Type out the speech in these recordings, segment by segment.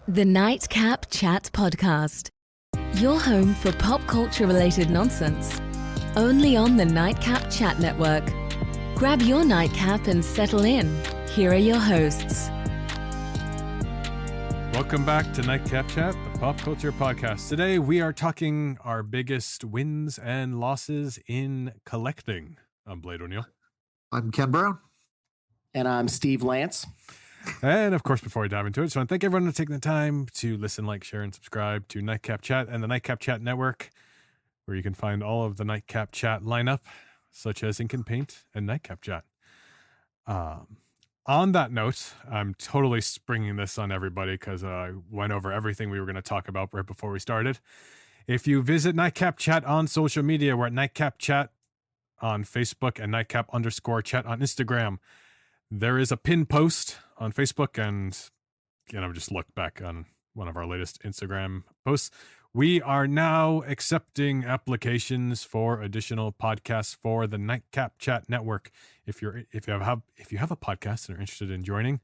The Nightcap Chat Podcast. Your home for pop culture related nonsense. Only on the Nightcap Chat Network. Grab your nightcap and settle in. Here are your hosts. Welcome back to Nightcap Chat, the pop culture podcast. Today we are talking our biggest wins and losses in collecting. I'm Blade O'Neill. I'm Ken Brown. And I'm Steve Lance. And of course, before we dive into it, so I want to thank everyone for taking the time to listen, like, share, and subscribe to Nightcap Chat and the Nightcap Chat Network, where you can find all of the Nightcap Chat lineup, such as Ink and Paint and Nightcap Chat. On that note, I'm totally springing this on everybody because I went over everything we were going to talk about right before we started. If you visit Nightcap Chat on social media, we're at Nightcap Chat on Facebook and Nightcap_Chat on Instagram. There is a pin post on Facebook, and just look back on one of our latest Instagram posts. We are now accepting applications for additional podcasts for the Nightcap Chat Network. If you have a podcast and are interested in joining,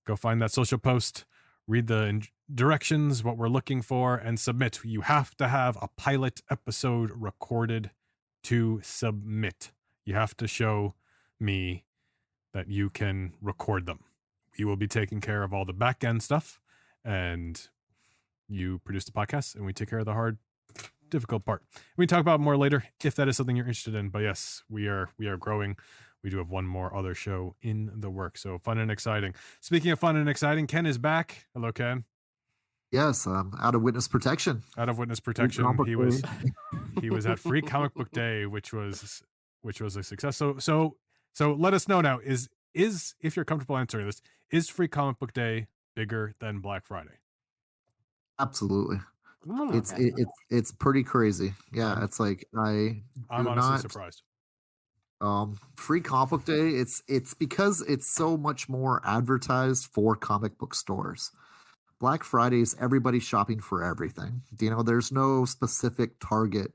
go find that social post, read the directions, what we're looking for, and submit. You have to have a pilot episode recorded to submit. You have to show me that you can record them. We will be taking care of all the back end stuff, and you produce the podcast, and we take care of the hard, difficult part. We can talk about more later if that is something you're interested in. But yes, we are growing. We do have one more other show in the work, so fun and exciting. Speaking of fun and exciting, Ken is back. Hello, Ken. Yes, out of witness protection. Out of witness protection. He was at Free Comic Book Day, which was a success. So let us know now. Is if you're comfortable answering this, is Free Comic Book Day bigger than Black Friday? Absolutely. It's pretty crazy. Yeah, it's like I'm honestly surprised. Free Comic Book Day. It's because it's so much more advertised for comic book stores. Black Friday is everybody shopping for everything. There's no specific target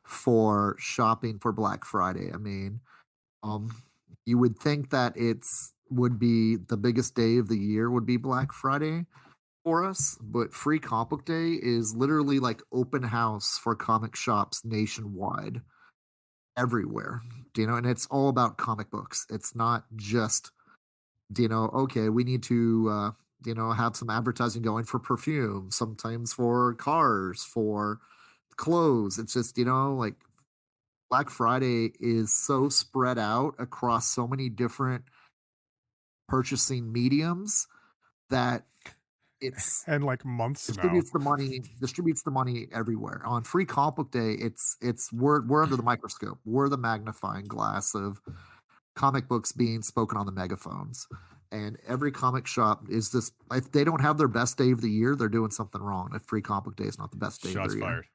for shopping for Black Friday. I mean, you would think that would be the biggest day of the year would be Black Friday for us, but Free Comic Book Day is literally like open house for comic shops nationwide, everywhere. And it's all about comic books. It's not just, okay, we need to, have some advertising going for perfume, sometimes for cars, for clothes. It's just, like Black Friday is so spread out across so many different purchasing mediums that it's and like months distributes the money everywhere. On Free Comic Book Day, we're under the microscope. We're the magnifying glass of comic books being spoken on the megaphones. And every comic shop is this. If they don't have their best day of the year, they're doing something wrong. If Free Comic Book Day is not the best day of the year.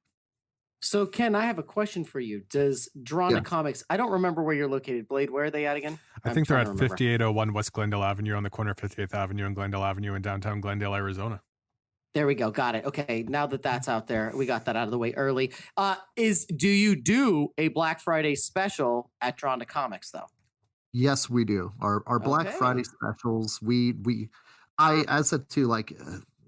So, Ken, I have a question for you. Does Drawn to Comics, I don't remember where you're located. Blade, where are they at again? I think they're at 5801 West Glendale Avenue on the corner of 58th Avenue and Glendale Avenue in downtown Glendale, Arizona. There we go. Got it. Okay, now that that's out there, we got that out of the way early. Do you do a Black Friday special at Drawn to Comics, though? Yes, we do. Our Black Friday specials, I said too, like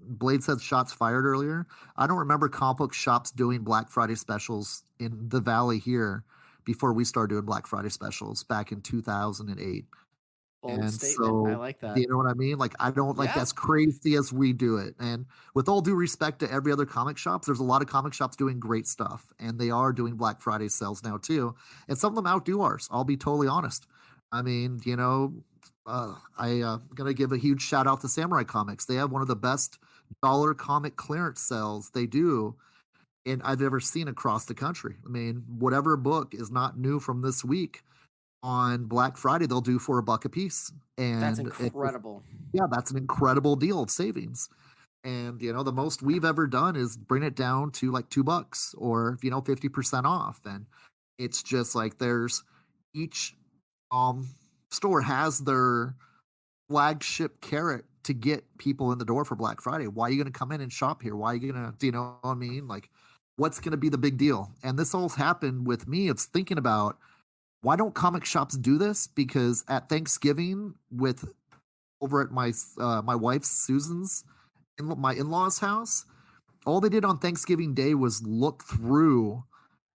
Blade said shots fired earlier. I don't remember comic book shops doing Black Friday specials in the Valley here before we started doing Black Friday specials back in 2008. Bold statement. So, I like that. You know what I mean? Like, I don't like as crazy as we do it. And with all due respect to every other comic shops, there's a lot of comic shops doing great stuff. And they are doing Black Friday sales now too. And some of them outdo ours. I'll be totally honest. I mean, I'm going to give a huge shout out to Samurai Comics. They have one of the best dollar comic clearance sales they do and I've ever seen across the country. I mean, whatever book is not new from this week on Black Friday, they'll do for $1 a piece. And that's incredible. That's an incredible deal of savings. And, the most we've ever done is bring it down to like $2 or, 50% off. And it's just like there's each store has their flagship carrot to get people in the door for Black Friday. Why are you going to come in and shop here? Why are you going to, you know what I mean? Like, what's going to be the big deal? And this all happened with me. It's thinking about, why don't comic shops do this? Because at Thanksgiving over at my wife's Susan's in my in-laws' house, all they did on Thanksgiving Day was look through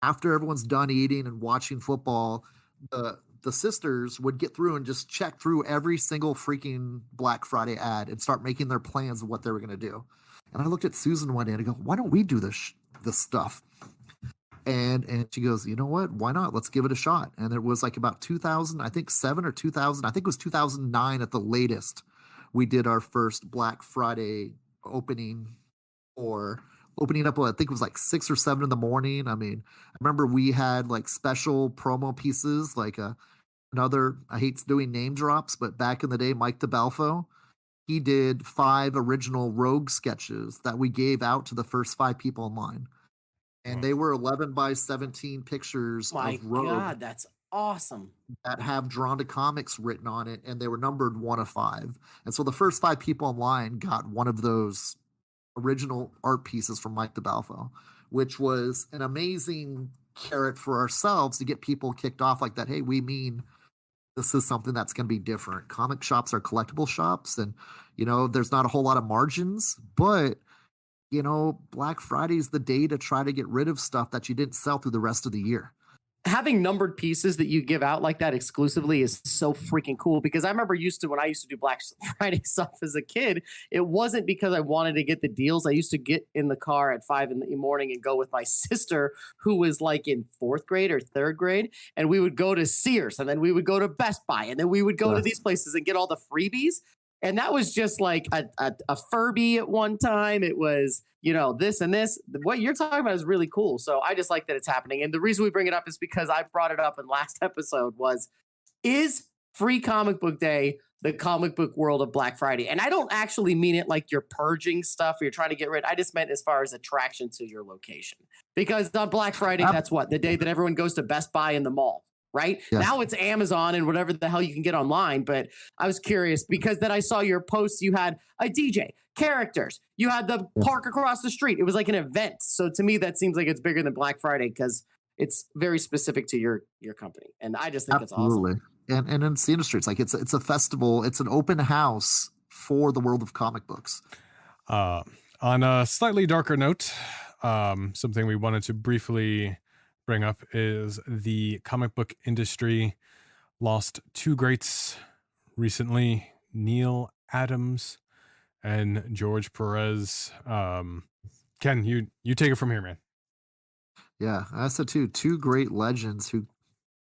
after everyone's done eating and watching football. The sisters would get through and just check through every single freaking Black Friday ad and start making their plans of what they were going to do. And I looked at Susan one day and I go, "Why don't we do this stuff?" And she goes, "You know what? Why not? Let's give it a shot." And it was like about 2000, I think 7 or 2000, I think it was 2009 at the latest. We did our first Black Friday opening, or opening up. I think it was like 6 or 7 in the morning. I mean, I remember we had like special promo pieces, like another. I hate doing name drops, but back in the day, Mike DeBalfo, he did 5 original Rogue sketches that we gave out to the first 5 people in line, and they were 11 by 17 pictures My of Rogue God, that's awesome. that have Drawn to Comics written on it, and they were numbered 1 of 5. And so the first 5 people in line got one of those original art pieces from Mike DeBalfo, which was an amazing carrot for ourselves to get people kicked off like that. Hey, we mean this is something that's going to be different. Comic shops are collectible shops, and there's not a whole lot of margins, but Black Friday is the day to try to get rid of stuff that you didn't sell through the rest of the year. Having numbered pieces that you give out like that exclusively is so freaking cool, because I remember when I used to do Black Friday stuff as a kid, it wasn't because I wanted to get the deals. I used to get in the car at 5 in the morning and go with my sister, who was like in 4th grade or 3rd grade. And we would go to Sears, and then we would go to Best Buy, and then we would go to these places and get all the freebies. And that was just like a Furby at one time. It was, this and this. What you're talking about is really cool. So I just like that it's happening. And the reason we bring it up is because I brought it up in last episode is Free Comic Book Day the comic book world of Black Friday? And I don't actually mean it like you're purging stuff or you're trying to get rid. I just meant as far as attraction to your location. Because on Black Friday, that's what? The day that everyone goes to Best Buy in the mall. Right? Yes. Now it's Amazon and whatever the hell you can get online. But I was curious because then I saw your posts. You had a DJ, characters. You had the park across the street. It was like an event. So to me, that seems like it's bigger than Black Friday because it's very specific to your company. And I just think it's awesome. And it's the industry. It's like it's a festival. It's an open house for the world of comic books. On a slightly darker note, something we wanted to briefly bring up is the comic book industry lost 2 greats recently, Neil Adams and George Perez. Ken, you take it from here, man. Yeah, I said two great legends who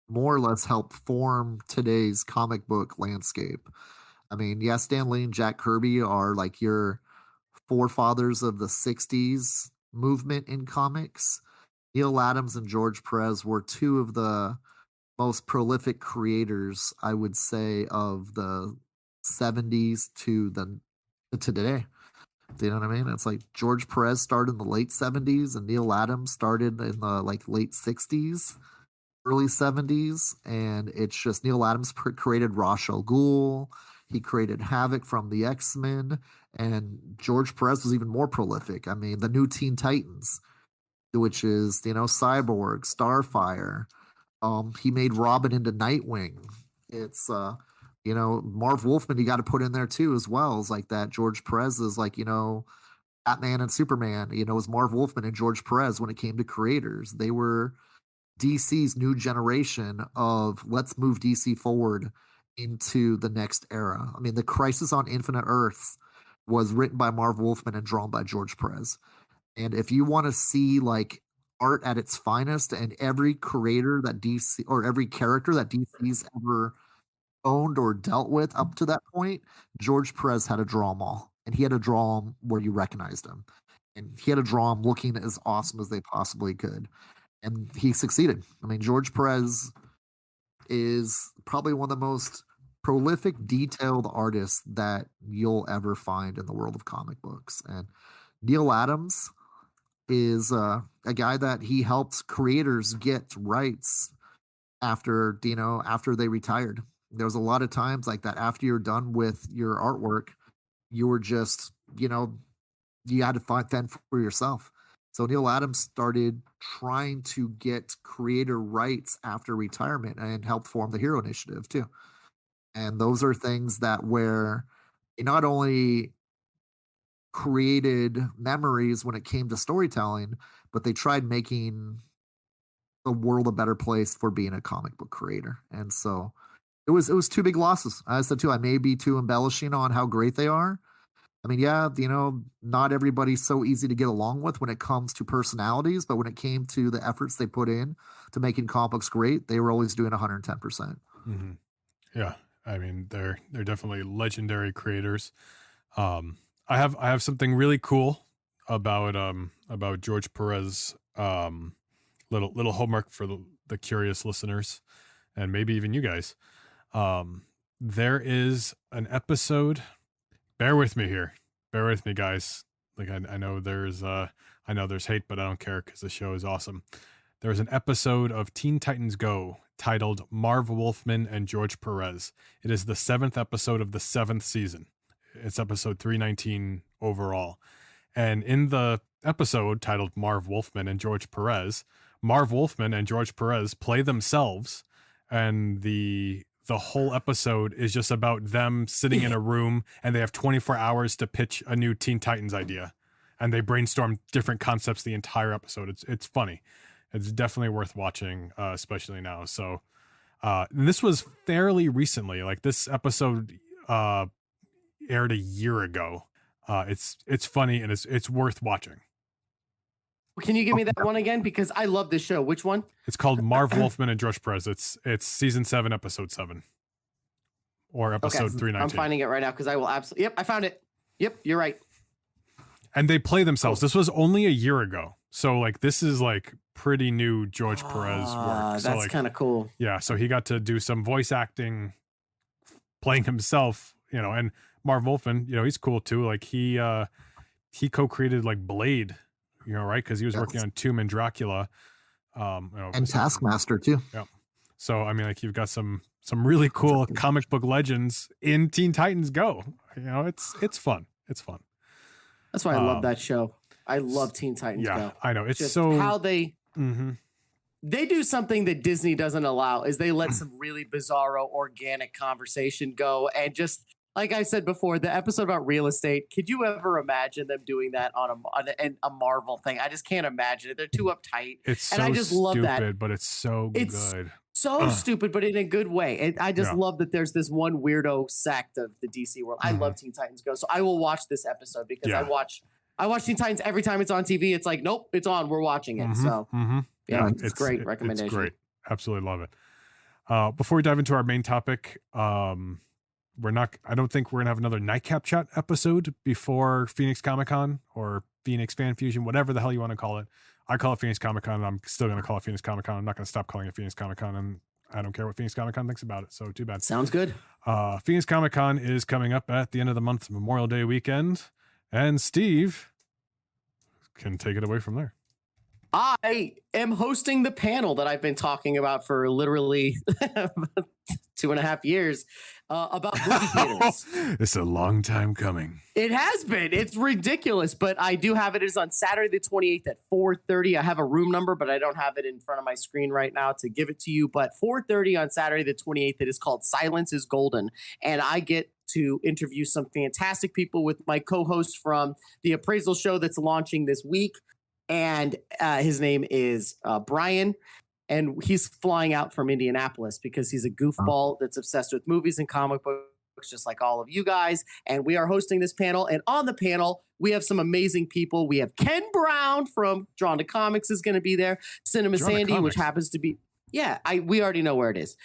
more or less helped form today's comic book landscape. I mean, yeah, Stan Lee and Jack Kirby are like your forefathers of the 60s movement in comics. Neil Adams and George Perez were 2 of the most prolific creators, I would say, of the 70s to today. Do you know what I mean? It's like George Perez started in the late 70s and Neil Adams started in the late 60s, early 70s. And it's just Neil Adams created Ra's al Ghul. He created Havoc from the XMen. And George Perez was even more prolific. I mean, the New Teen Titans, which is, Cyborg, Starfire. He made Robin into Nightwing. It's, Marv Wolfman, you got to put in there too, as well. It's like that. George Perez is like, Batman and Superman, it was Marv Wolfman and George Perez when it came to creators. They were DC's new generation of let's move DC forward into the next era. I mean, the Crisis on Infinite Earths was written by Marv Wolfman and drawn by George Perez. And if you want to see like art at its finest, and every creator that DC or every character that DC's ever owned or dealt with up to that point, George Perez had to draw them all. And he had to draw them where you recognized him. And he had to draw them looking as awesome as they possibly could. And he succeeded. I mean, George Perez is probably one of the most prolific, detailed artists that you'll ever find in the world of comic books. And Neil Adams is a guy that he helped creators get rights after they retired. There was a lot of times like that after you're done with your artwork, you were just, you had to fend for yourself. So Neil Adams started trying to get creator rights after retirement and helped form the Hero Initiative too. And those are things that where he not only created memories when it came to storytelling, but they tried making the world a better place for being a comic book creator. And so it was two big losses. I said too, I may be too embellishing on how great they are. I mean, yeah, not everybody's so easy to get along with when it comes to personalities, but when it came to the efforts they put in to making comic books great, they were always doing 110%. Mm-hmm. Yeah, I mean, they're definitely legendary creators. I have something really cool about George Perez. Little homework for the curious listeners, and maybe even you guys. There is an episode. Bear with me here. Bear with me, guys. Like I know there's hate, but I don't care because the show is awesome. There was an episode of Teen Titans Go titled Marv Wolfman and George Perez. It is the 7th episode of the 7th season. It's episode 319 overall. And in the episode titled Marv Wolfman and George Perez, Marv Wolfman and George Perez play themselves, and the whole episode is just about them sitting in a room, and they have 24 hours to pitch a new Teen Titans idea, and they brainstorm different concepts the entire episode. It's funny. It's definitely worth watching, especially now. So this was fairly recently. Like this episode aired a year ago. It's funny, and it's worth watching. Can you give me that one again? Because I love this show. Which one? It's called Marv Wolfman and George Perez. It's season 7, episode 7, or episode 319. I'm finding it right now because I will absolutely. Yep, I found it. Yep, you're right. And they play themselves. Cool. This was only a year ago, so like this is like pretty new George Perez work. So, that's like, kind of cool. Yeah, so he got to do some voice acting, playing himself. And Marv Wolfman, he's cool too. Like he co-created like Blade. Right? Because he was working on Tomb and Dracula, and Taskmaster too. Yeah. So I mean, like you've got some really cool comic book legends in Teen Titans Go. It's fun. It's fun. That's why I love that show. I love Teen Titans Go. I know. It's just so how they do something that Disney doesn't allow is they let some really bizarro organic conversation go, and just like I said before, the episode about real estate, could you ever imagine them doing that on a Marvel thing? I just can't imagine it. They're too uptight. And I just love that. But it's so good. So stupid, but in a good way. And I just love that there's this one weirdo sect of the DC world. I love Teen Titans Go. So I will watch this episode because I watch Teen Titans every time it's on TV. It's like, nope, it's on. We're watching it. So yeah, it's great recommendation. It's great. Absolutely love it. Before we dive into our main topic, I don't think we're gonna have another Nightcap Chat episode before Phoenix Comic-Con or Phoenix Fan Fusion, whatever the hell you want to call it. I call it Phoenix Comic-Con, and I'm still gonna call it Phoenix Comic-Con. I'm not gonna stop calling it Phoenix Comic-Con, and I don't care what Phoenix Comic-Con thinks about it. So too bad. Sounds good. Phoenix Comic-Con is coming up at the end of the month, Memorial Day weekend, and Steve can take it away from there. I am hosting the panel that I've been talking about for literally 2.5 years about movie theaters. It's a long time coming. It has been. It's ridiculous, but I do have it. It is on Saturday the 28th at 4:30. I have a room number, but I don't have it in front of my screen right now to give it to you. But 4:30 on Saturday the 28th, it is called Silence is Golden. And I get to interview some fantastic people with my co-host from the appraisal show that's launching this week. And his name is Brian, and he's flying out from Indianapolis because he's a goofball that's obsessed with movies and comic books, just like all of you guys. And we are hosting this panel. And on the panel, we have some amazing people. We have Ken Brown from Drawn to Comics is going to be there. Cinema Drawn Sandy, which happens to be. Yeah, we already know where it is.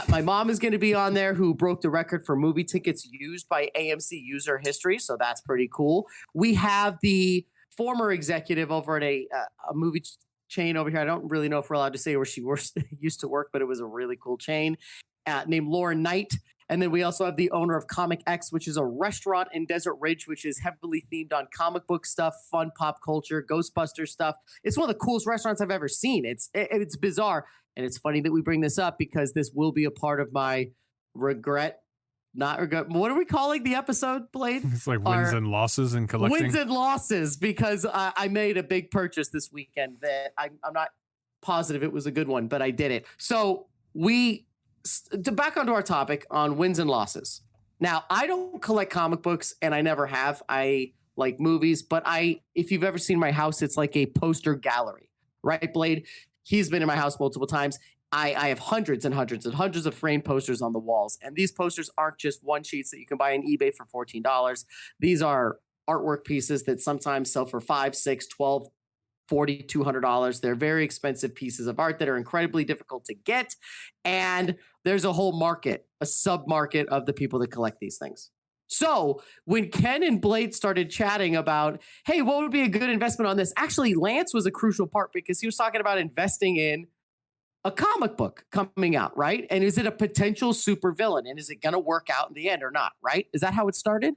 My mom is going to be on there, who broke the record for movie tickets used by AMC user history. So that's pretty cool. We have the former executive over at a movie chain over here. I don't really know if we're allowed to say where she used to work, but it was a really cool chain named Lauren Knight. And then we also have the owner of Comic X, which is a restaurant in Desert Ridge, which is heavily themed on comic book stuff, fun pop culture, Ghostbusters stuff. It's one of the coolest restaurants I've ever seen. It's bizarre. And it's funny that we bring this up because this will be a part of my not regret. What are we calling the episode, Blade? It's like wins and losses and collecting. Wins and losses, because I made a big purchase this weekend that I'm not positive it was a good one, but I did it. So to back onto our topic on wins and losses. Now, I don't collect comic books, and I never have. I like movies, but if you've ever seen my house, it's like a poster gallery, right, Blade? He's been in my house multiple times. I have hundreds and hundreds and hundreds of framed posters on the walls. And these posters aren't just one sheets that you can buy on eBay for $14. These are artwork pieces that sometimes sell for $5, $6, $12, $40, $200. They're very expensive pieces of art that are incredibly difficult to get. And there's a whole market, a sub-market of the people that collect these things. So when Ken and Blade started chatting about, hey, what would be a good investment on this? Actually, Lance was a crucial part because he was talking about investing in a comic book coming out, right? And is it a potential supervillain? And is it going to work out in the end or not, right? Is that how it started?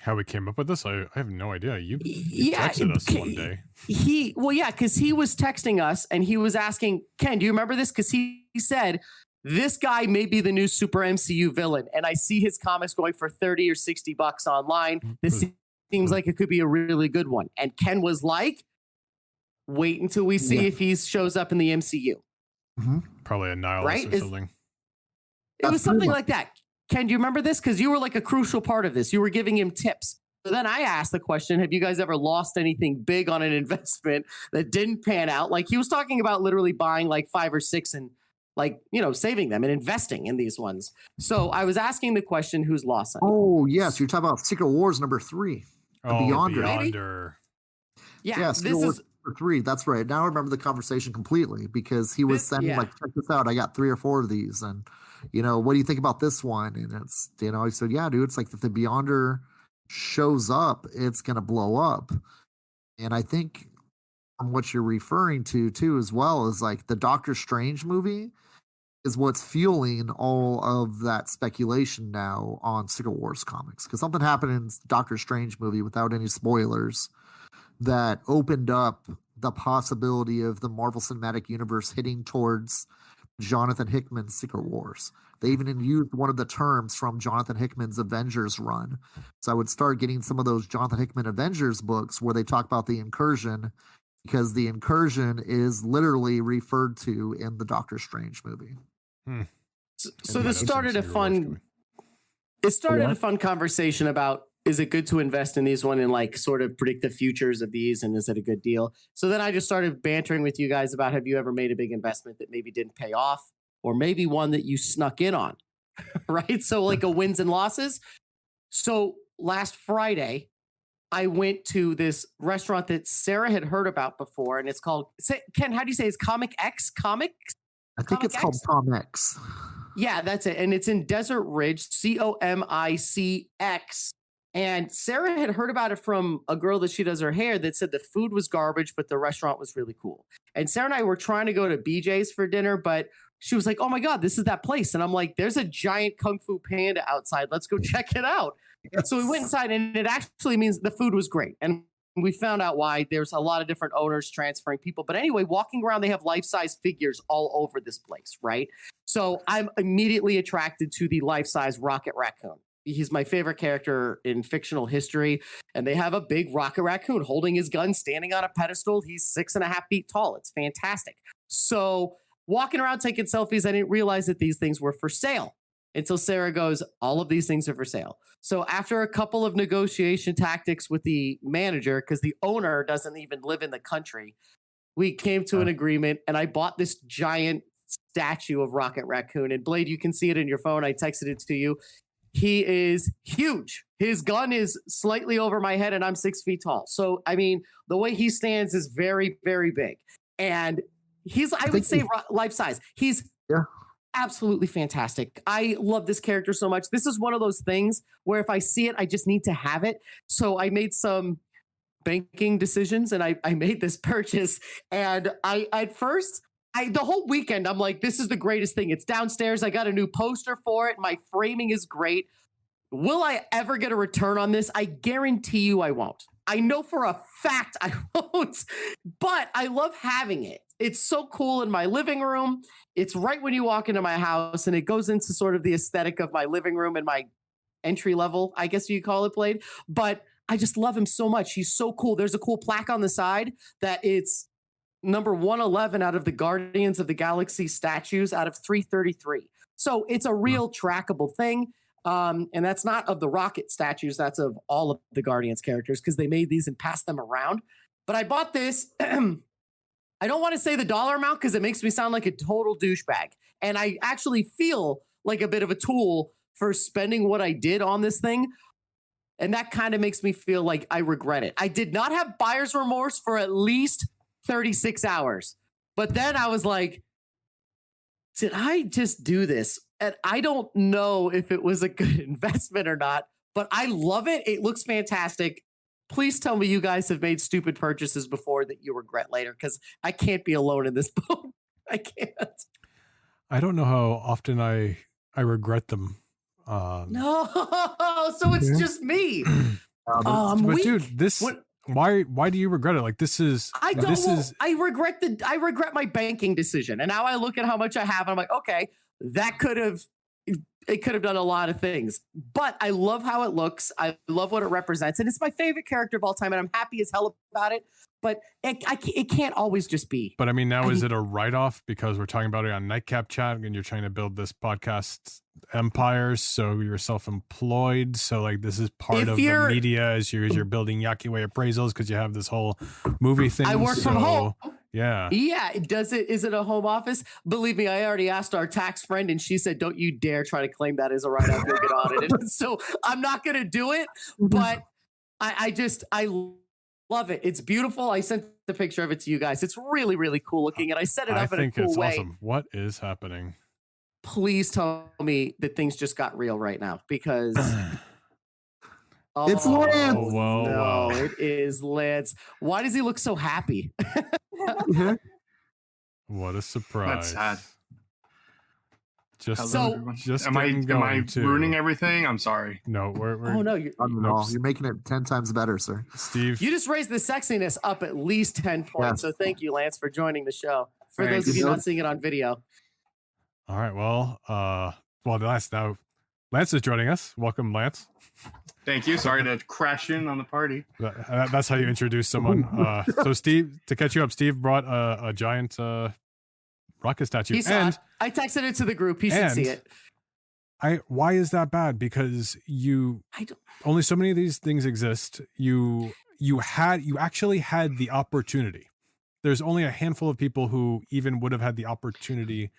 How we came up with this? I have no idea. You texted us one day. Because he was texting us and he was asking, Ken, do you remember this? Because he said, this guy may be the new super MCU villain. And I see his comics going for 30 or 60 bucks online. This seems like it could be a really good one. And Ken was like, wait until we see if he shows up in the MCU. Mm-hmm. Probably a nihilist or something. It was something like that. Ken, do you remember this? Because you were like a crucial part of this. You were giving him tips. So then I asked the question, have you guys ever lost anything big on an investment that didn't pan out? Like he was talking about literally buying like 5 or 6 and like, saving them and investing in these ones. So I was asking the question, who's Lassen? Oh, yes. You're talking about Secret Wars #3. Beyonder. Yeah, Secret Wars #3. That's right. Now I remember the conversation completely because he was sending like, check this out. I got 3 or 4 of these. And, what do you think about this one? And it's, I said, yeah, dude, it's like if the Beyonder shows up, it's going to blow up. And I think what you're referring to too, as well, is like the Doctor Strange movie is what's fueling all of that speculation now on Secret Wars comics. Because something happened in Doctor Strange movie without any spoilers that opened up the possibility of the Marvel Cinematic Universe hitting towards Jonathan Hickman's Secret Wars. They even used one of the terms from Jonathan Hickman's Avengers run. So I would start getting some of those Jonathan Hickman Avengers books where they talk about the incursion, because the incursion is literally referred to in the Doctor Strange movie. So this started a fun conversation about, is it good to invest in these one and like sort of predict the futures of these? And is it a good deal? So then I just started bantering with you guys about, have you ever made a big investment that maybe didn't pay off, or maybe one that you snuck in on, right? So like a wins and losses. So last Friday, I went to this restaurant that Sarah had heard about before, and it's called, Ken, how do you say it's Comic X? Comics? I think it's called Comics. Yeah, that's it. And it's in Desert Ridge, Comicx. And Sarah had heard about it from a girl that she does her hair that said the food was garbage, but the restaurant was really cool. And Sarah and I were trying to go to BJ's for dinner, but she was like, oh my God, this is that place. And I'm like, there's a giant Kung Fu Panda outside. Let's go check it out. Yes. So we went inside, and it actually means the food was great. And we found out why. There's a lot of different owners transferring people. But anyway, walking around, they have life-size figures all over this place, right? So I'm immediately attracted to the life-size Rocket Raccoon. He's my favorite character in fictional history. And they have a big Rocket Raccoon holding his gun, standing on a pedestal. He's 6.5 feet tall. It's fantastic. So walking around taking selfies, I didn't realize that these things were for sale until Sarah goes, all of these things are for sale. So after a couple of negotiation tactics with the manager, because the owner doesn't even live in the country, we came to an agreement, and I bought this giant statue of Rocket Raccoon. And Blade, you can see it in your phone. I texted it to you. He is huge. His gun is slightly over my head, and I'm 6 feet tall. So, I mean, the way he stands is very, very big. And he's, I would say, life size. He's absolutely fantastic. I love this character so much. This is one of those things where if I see it, I just need to have it. So I made some banking decisions, and I made this purchase. And the whole weekend, I'm like, this is the greatest thing. It's downstairs. I got a new poster for it. My framing is great. Will I ever get a return on this? I guarantee you I won't. I know for a fact I won't, but I love having it. It's so cool in my living room. It's right when you walk into my house, and it goes into sort of the aesthetic of my living room and my entry level, I guess you call it, Blade. But I just love him so much. He's so cool. There's a cool plaque on the side that it's number 111 out of the Guardians of the Galaxy statues out of 333. So it's a real trackable thing. And that's not of the Rocket statues. That's of all of the Guardians characters because they made these and passed them around. But I bought this. I don't want to say the dollar amount because it makes me sound like a total douchebag. And I actually feel like a bit of a tool for spending what I did on this thing. And that kind of makes me feel like I regret it. I did not have buyer's remorse for at least 36 hours. But then I was like, did I just do this? And I don't know if it was a good investment or not, but I love it. It looks fantastic. Please tell me you guys have made stupid purchases before that you regret later, because I can't be alone in this boat. I can't. I don't know how often I regret them. No, so it's just me. But weak. dude, this why do you regret it? Like this is I regret my banking decision, and now I look at how much I have, and I'm like, okay, it could have done a lot of things, but I love how it looks. I love what it represents, and it's my favorite character of all time, and I'm happy as hell about it. But it can't always just be. But I mean, now is it a write-off because we're talking about it on Nightcap Chat and you're trying to build this podcast empire, so you're self-employed. So like this is part of the media as you're building Yakiway appraisals because you have this whole movie thing. I work from home. Yeah. Yeah. Is it a home office? Believe me, I already asked our tax friend and she said, don't you dare try to claim that as a write-off. You'll get audited. So I'm not going to do it, but I love it. It's beautiful. I sent the picture of it to you guys. It's really, really cool looking, and I set it up in a cool way. Awesome. What is happening? Please tell me that things just got real right now, because it's Lance. No, it is Lance. Why does he look so happy? What a surprise! That's sad. Am I ruining everything? I'm sorry. No, we're you're making it 10 times better, sir. Steve, you just raised the sexiness up at least 10 points. Yes. So thank you, Lance, for joining the show. For those of you not seeing it on video. All right. Well, Lance is joining us. Welcome, Lance. Thank you. Sorry to crash in on the party. That's how you introduce someone. So Steve, to catch you up, Steve brought a giant Rocket statue. I texted it to the group. He should see it. Why is that bad? Because only so many of these things exist. You actually had the opportunity. There's only a handful of people who even would have had the opportunity,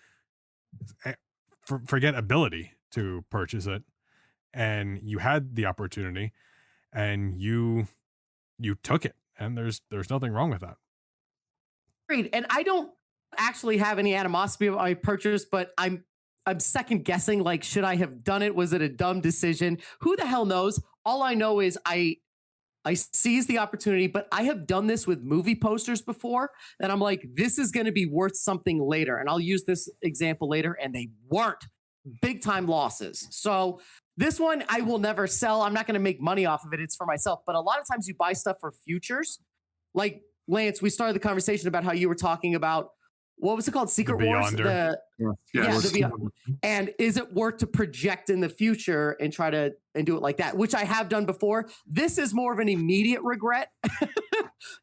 forget ability, to purchase it. And you had the opportunity and you took it, and there's nothing wrong with that. Agreed. And I don't actually have any animosity about my purchase, but I'm second guessing, like, should I have done it? Was it a dumb decision? Who the hell knows? All I know is I seized the opportunity, but I have done this with movie posters before, and I'm like, this is going to be worth something later. And I'll use this example later, and they weren't. Big time losses. So this one I will never sell. I'm not going to make money off of it. It's for myself. But a lot of times you buy stuff for futures. Like, Lance, we started the conversation about how you were talking about, what was it called? Secret Wars? And is it worth to project in the future and try to do it like that, which I have done before. This is more of an immediate regret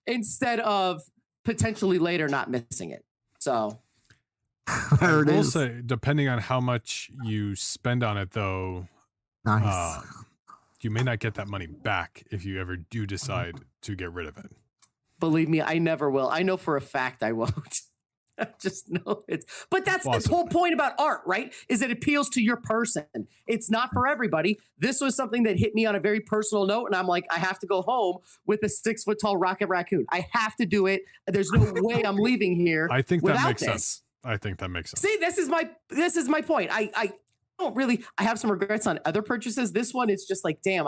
instead of potentially later not missing it. So I will say, depending on how much you spend on it, though, nice. You may not get that money back if you ever do decide to get rid of it. Believe me, I never will. I know for a fact I won't. I just know it's. But that's the whole point about art, right? Is it appeals to your person. It's not for everybody. This was something that hit me on a very personal note, and I'm like, I have to go home with a 6 foot tall Rocket Raccoon. I have to do it. There's no way I'm leaving here. I think that makes sense. I think that makes sense. See, this is my point. I don't really. I have some regrets on other purchases. This one, it's just like, damn,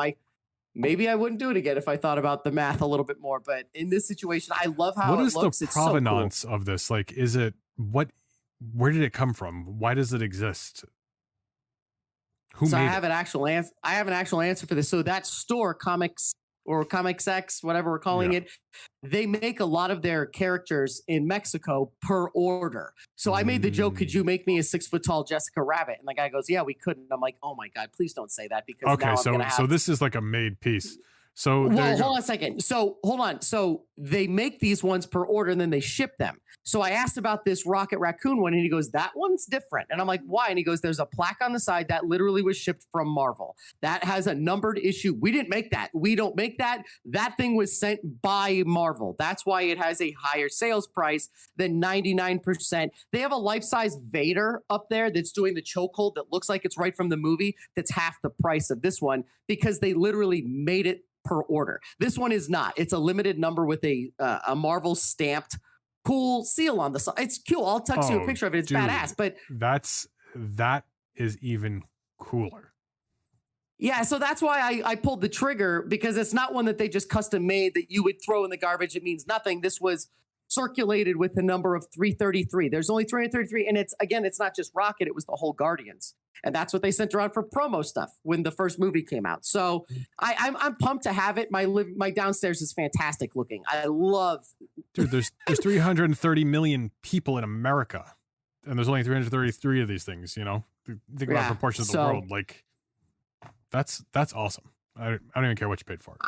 maybe I wouldn't do it again if I thought about the math a little bit more. But in this situation, I love how it looks. What is the provenance of this? Like, is it where did it come from? Why does it exist? Who made it? I have an actual answer for this. So that store, Comics X, whatever we're calling it, they make a lot of their characters in Mexico per order. So I made the joke, could you make me a 6 foot tall Jessica Rabbit? And the guy goes, yeah, we couldn't. I'm like, oh my God, please don't say that, because okay, so this is like a made piece. So well, hold on a second. So hold on. So they make these ones per order and then they ship them. So I asked about this Rocket Raccoon one and he goes, that one's different. And I'm like, why? And he goes, there's a plaque on the side that literally was shipped from Marvel. That has a numbered issue. We didn't make that. We don't make that. That thing was sent by Marvel. That's why it has a higher sales price than 99%. They have a life-size Vader up there that's doing the chokehold that looks like it's right from the movie. That's half the price of this one because they literally made it per order. This one is not. It's a limited number with a Marvel stamped cool seal on the side. It's cool. I'll text you a picture of it. It's dude, badass. But that is even cooler. Yeah, so that's why I pulled the trigger, because it's not one that they just custom made that you would throw in the garbage. It means nothing. This was circulated with the number of 333. There's only 333, and it's not just Rocket. It was the whole Guardians, and that's what they sent around for promo stuff when the first movie came out. So I'm pumped to have it. My downstairs is fantastic looking. I love. Dude, there's 330 million people in America, and there's only 333 of these things. You know, think about the proportion of the world. Like, that's awesome. I don't even care what you paid for it.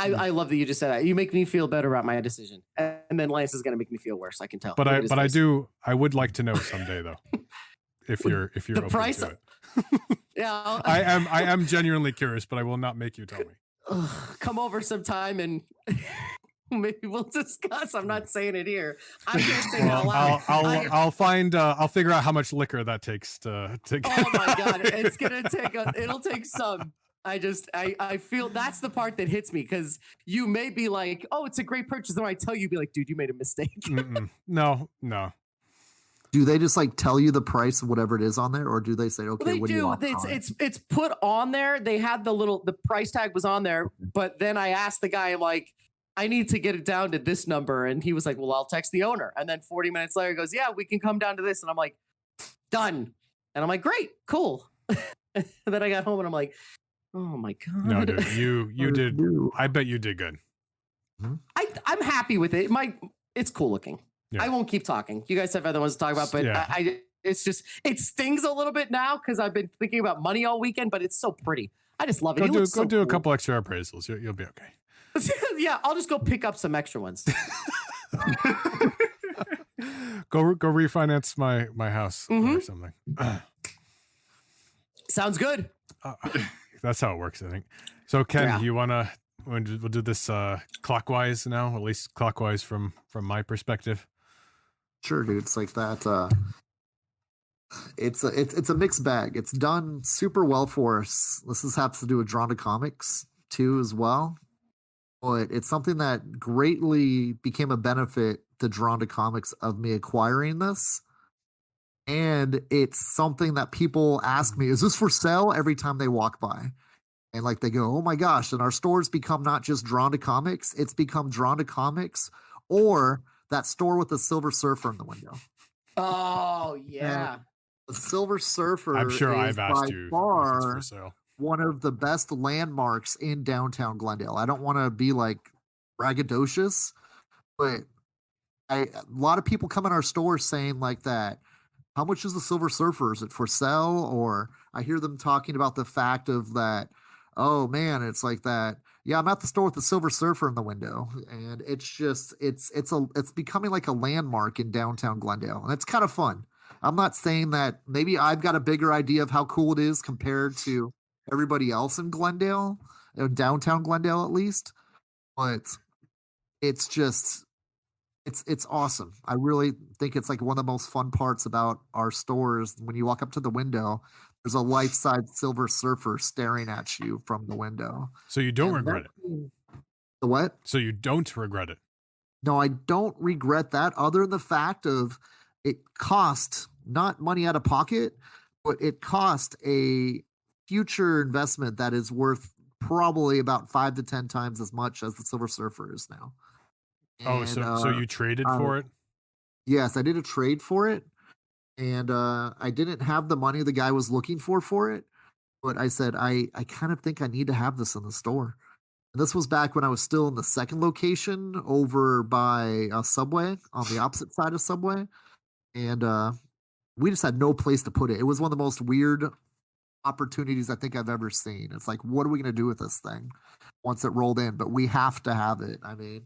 I love that you just said that. You make me feel better about my decision, and then Lance is going to make me feel worse. I can tell. But I would like to know someday though, if you're the open price to it. Yeah, I am genuinely curious, but I will not make you tell me. Come over sometime and maybe we'll discuss. I'm not saying it here. I'm going to say it out loud. I'll figure out how much liquor that takes to get. Oh my God, it's gonna take it'll take some. I feel that's the part that hits me, because you may be like, oh, it's a great purchase. Then I tell you, be like, dude, you made a mistake. No. Do they just like tell you the price of whatever it is on there, or do they say, okay, what do you want? It's put on there. They had the price tag was on there, but then I asked the guy, I'm like, I need to get it down to this number, and he was like, well, I'll text the owner. And then 40 minutes later, he goes, yeah, we can come down to this, and I'm like, done. And I'm like, great, cool. And then I got home and I'm like, oh my God. No, dude, you did. I bet you did good. I'm happy with it. It's cool looking. Yeah. I won't keep talking. You guys have other ones to talk about, but yeah. It's just, it stings a little bit now because I've been thinking about money all weekend, but it's so pretty. I just love it. Go do a couple extra appraisals. You'll be okay. Yeah, I'll just go pick up some extra ones. Go refinance my house or something. Sounds good. That's how it works, I think. So Ken, we'll do this clockwise now, at least clockwise from my perspective. Sure, dude. It's like that. It's a mixed bag. It's done super well for us. This has to do with Drawn to Comics too as well. But it's something that greatly became a benefit to Drawn to Comics of me acquiring this. And it's something that people ask me, is this for sale, every time they walk by? And like they go, oh my gosh. And our stores become not just Drawn to Comics, it's become Drawn to Comics or that store with the Silver Surfer in the window. Oh, yeah. And the Silver Surfer I'm sure is I've asked by you far if it's for sale. One of the best landmarks in downtown Glendale. I don't want to be like braggadocious, but a lot of people come in our stores saying like that, how much is the Silver Surfer? Is it for sale? Or I hear them talking about the fact of that, oh man, it's like that. Yeah, I'm at the store with the Silver Surfer in the window. And it's just, it's becoming like a landmark in downtown Glendale. And it's kind of fun. I'm not saying that maybe I've got a bigger idea of how cool it is compared to everybody else in Glendale, downtown Glendale at least, but it's just, it's awesome. I really think it's like one of the most fun parts about our stores. When you walk up to the window, there's a life-size Silver Surfer staring at you from the window. So you don't regret it? The what? So you don't regret it? No, I don't regret that, other than the fact of it cost not money out of pocket, but it cost a future investment that is worth probably about 5 to 10 times as much as the Silver Surfer is now. And, so you traded for it? Yes, I did a trade for it, and I didn't have the money the guy was looking for it, but I said, I kind of think I need to have this in the store. And this was back when I was still in the second location over by Subway, on the opposite side of Subway, and we just had no place to put it. It was one of the most weird opportunities I think I've ever seen. It's like, what are we going to do with this thing once it rolled in? But we have to have it. I mean,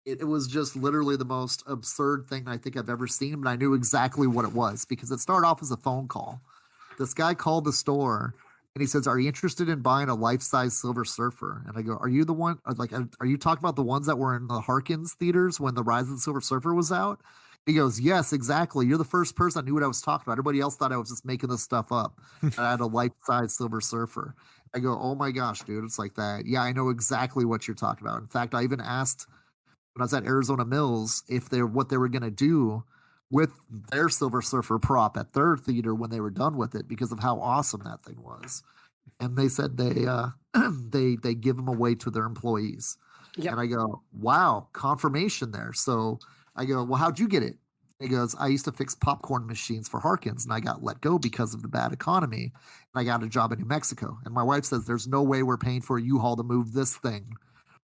it was just literally the most absurd thing I think I've ever seen, but I knew exactly what it was because it started off as a phone call. This guy called the store and he says, "Are you interested in buying a life-size Silver Surfer?" And I go, "Are you the one? Like, are you talking about the ones that were in the Harkins theaters when the Rise of the Silver Surfer was out?" He goes, "Yes, exactly. You're the first person that knew what I was talking about. Everybody else thought I was just making this stuff up. I had a life-size Silver Surfer." I go, "Oh my gosh, dude, it's like that. Yeah, I know exactly what you're talking about." In fact, I even asked when I was at Arizona Mills if they're what they were going to do with their Silver Surfer prop at their theater when they were done with it because of how awesome that thing was. And they said they they give them away to their employees. Yep. And I go, "Wow, confirmation there." So I go, "Well, how'd you get it?" He goes, "I used to fix popcorn machines for Harkins and I got let go because of the bad economy. And I got a job in New Mexico." And my wife says, "There's no way we're paying for a U-Haul to move this thing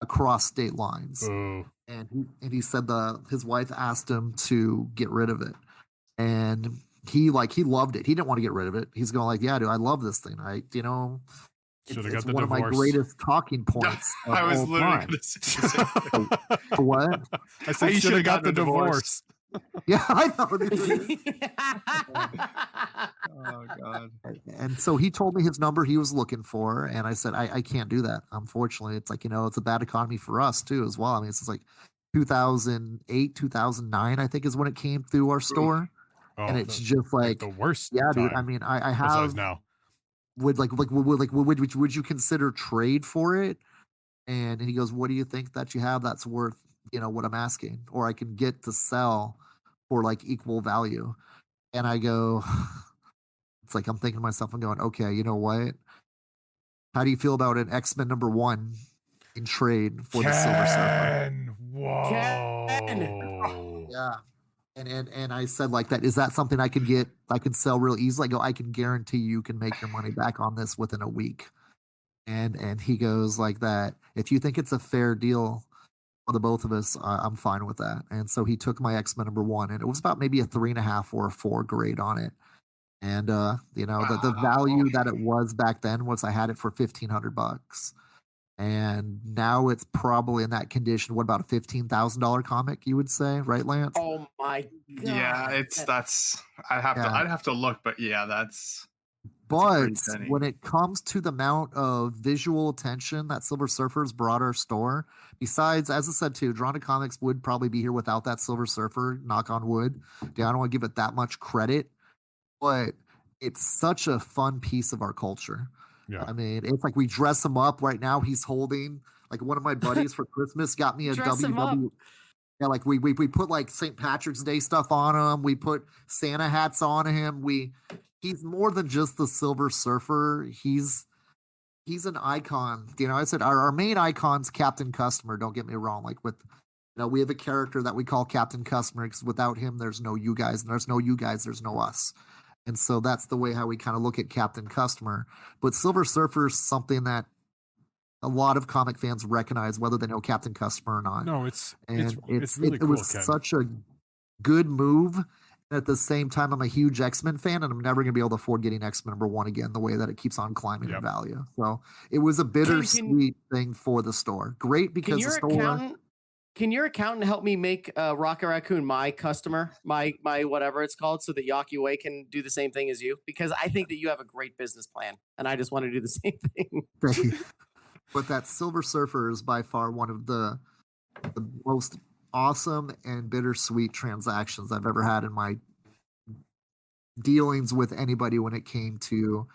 across state lines." And he said his wife asked him to get rid of it. And he loved it. He didn't want to get rid of it. He's going like, "Yeah, dude, I love this thing. It's one of my greatest talking points." I was literally time. going to say What? I said you should have got the divorce. Yeah, I know. Dude. Oh God. And so he told me his number he was looking for, and I said, I can't do that. Unfortunately, it's like, it's a bad economy for us too as well. I mean, it's like 2008, 2009, I think is when it came through our store. Oh, And it's just like the worst. Yeah, dude. time I mean, I besides have now. would you consider trade for it? And he goes, "What do you think that you have that's worth, what I'm asking? Or I can get to sell for like equal value." And I go, it's like I'm thinking to myself, I'm going, "Okay, you know what? How do you feel about an X-Men #1 in trade for the Silver Surfer?" Whoa. Yeah. And I said like that, "Is that something I can sell real easily?" I go, "I can guarantee you can make your money back on this within a week." And he goes like that, "If you think it's a fair deal for the both of us, I'm fine with that." And so he took my X-Men #1 and it was about maybe a 3.5 or a 4 grade on it. And the value that it was back then was I had it for $1,500. And now it's probably in that condition. What about a $15,000 comic, you would say, right, Lance? Oh my God. Yeah, I'd have to look, but yeah, that's a But pretty penny. when it comes to the amount of visual attention that Silver Surfer's brought our store, besides, as I said too, Drona Comics would probably be here without that Silver Surfer, knock on wood. Yeah, I don't want to give it that much credit, but it's such a fun piece of our culture. Yeah. I mean, it's like we dress him up right now. He's holding, like, one of my buddies for Christmas got me a Dress him up. Yeah, like we put like St. Patrick's Day stuff on him. We put Santa hats on him. He's more than just the Silver Surfer. He's an icon. I said our main icon's Captain Customer. Don't get me wrong. Like we have a character that we call Captain Customer because without him, there's no you guys, and there's no you guys, there's no us. And so that's the way how we kind of look at Captain Customer. But Silver Surfer is something that a lot of comic fans recognize, whether they know Captain Customer or not. No, it's And really it cool, was Ken. such a good move. And at the same time, I'm a huge X-Men fan, and I'm never going to be able to afford getting X-Men #1 again, the way that it keeps on climbing in value. So it was a bittersweet thing for the store. Great because the store. Can your accountant help me make Rocket Raccoon my customer, my whatever it's called, so that Yaki Way can do the same thing as you? Because I think that you have a great business plan, and I just want to do the same thing. Thank you. But that Silver Surfer is by far one of the most awesome and bittersweet transactions I've ever had in my dealings with anybody when it came to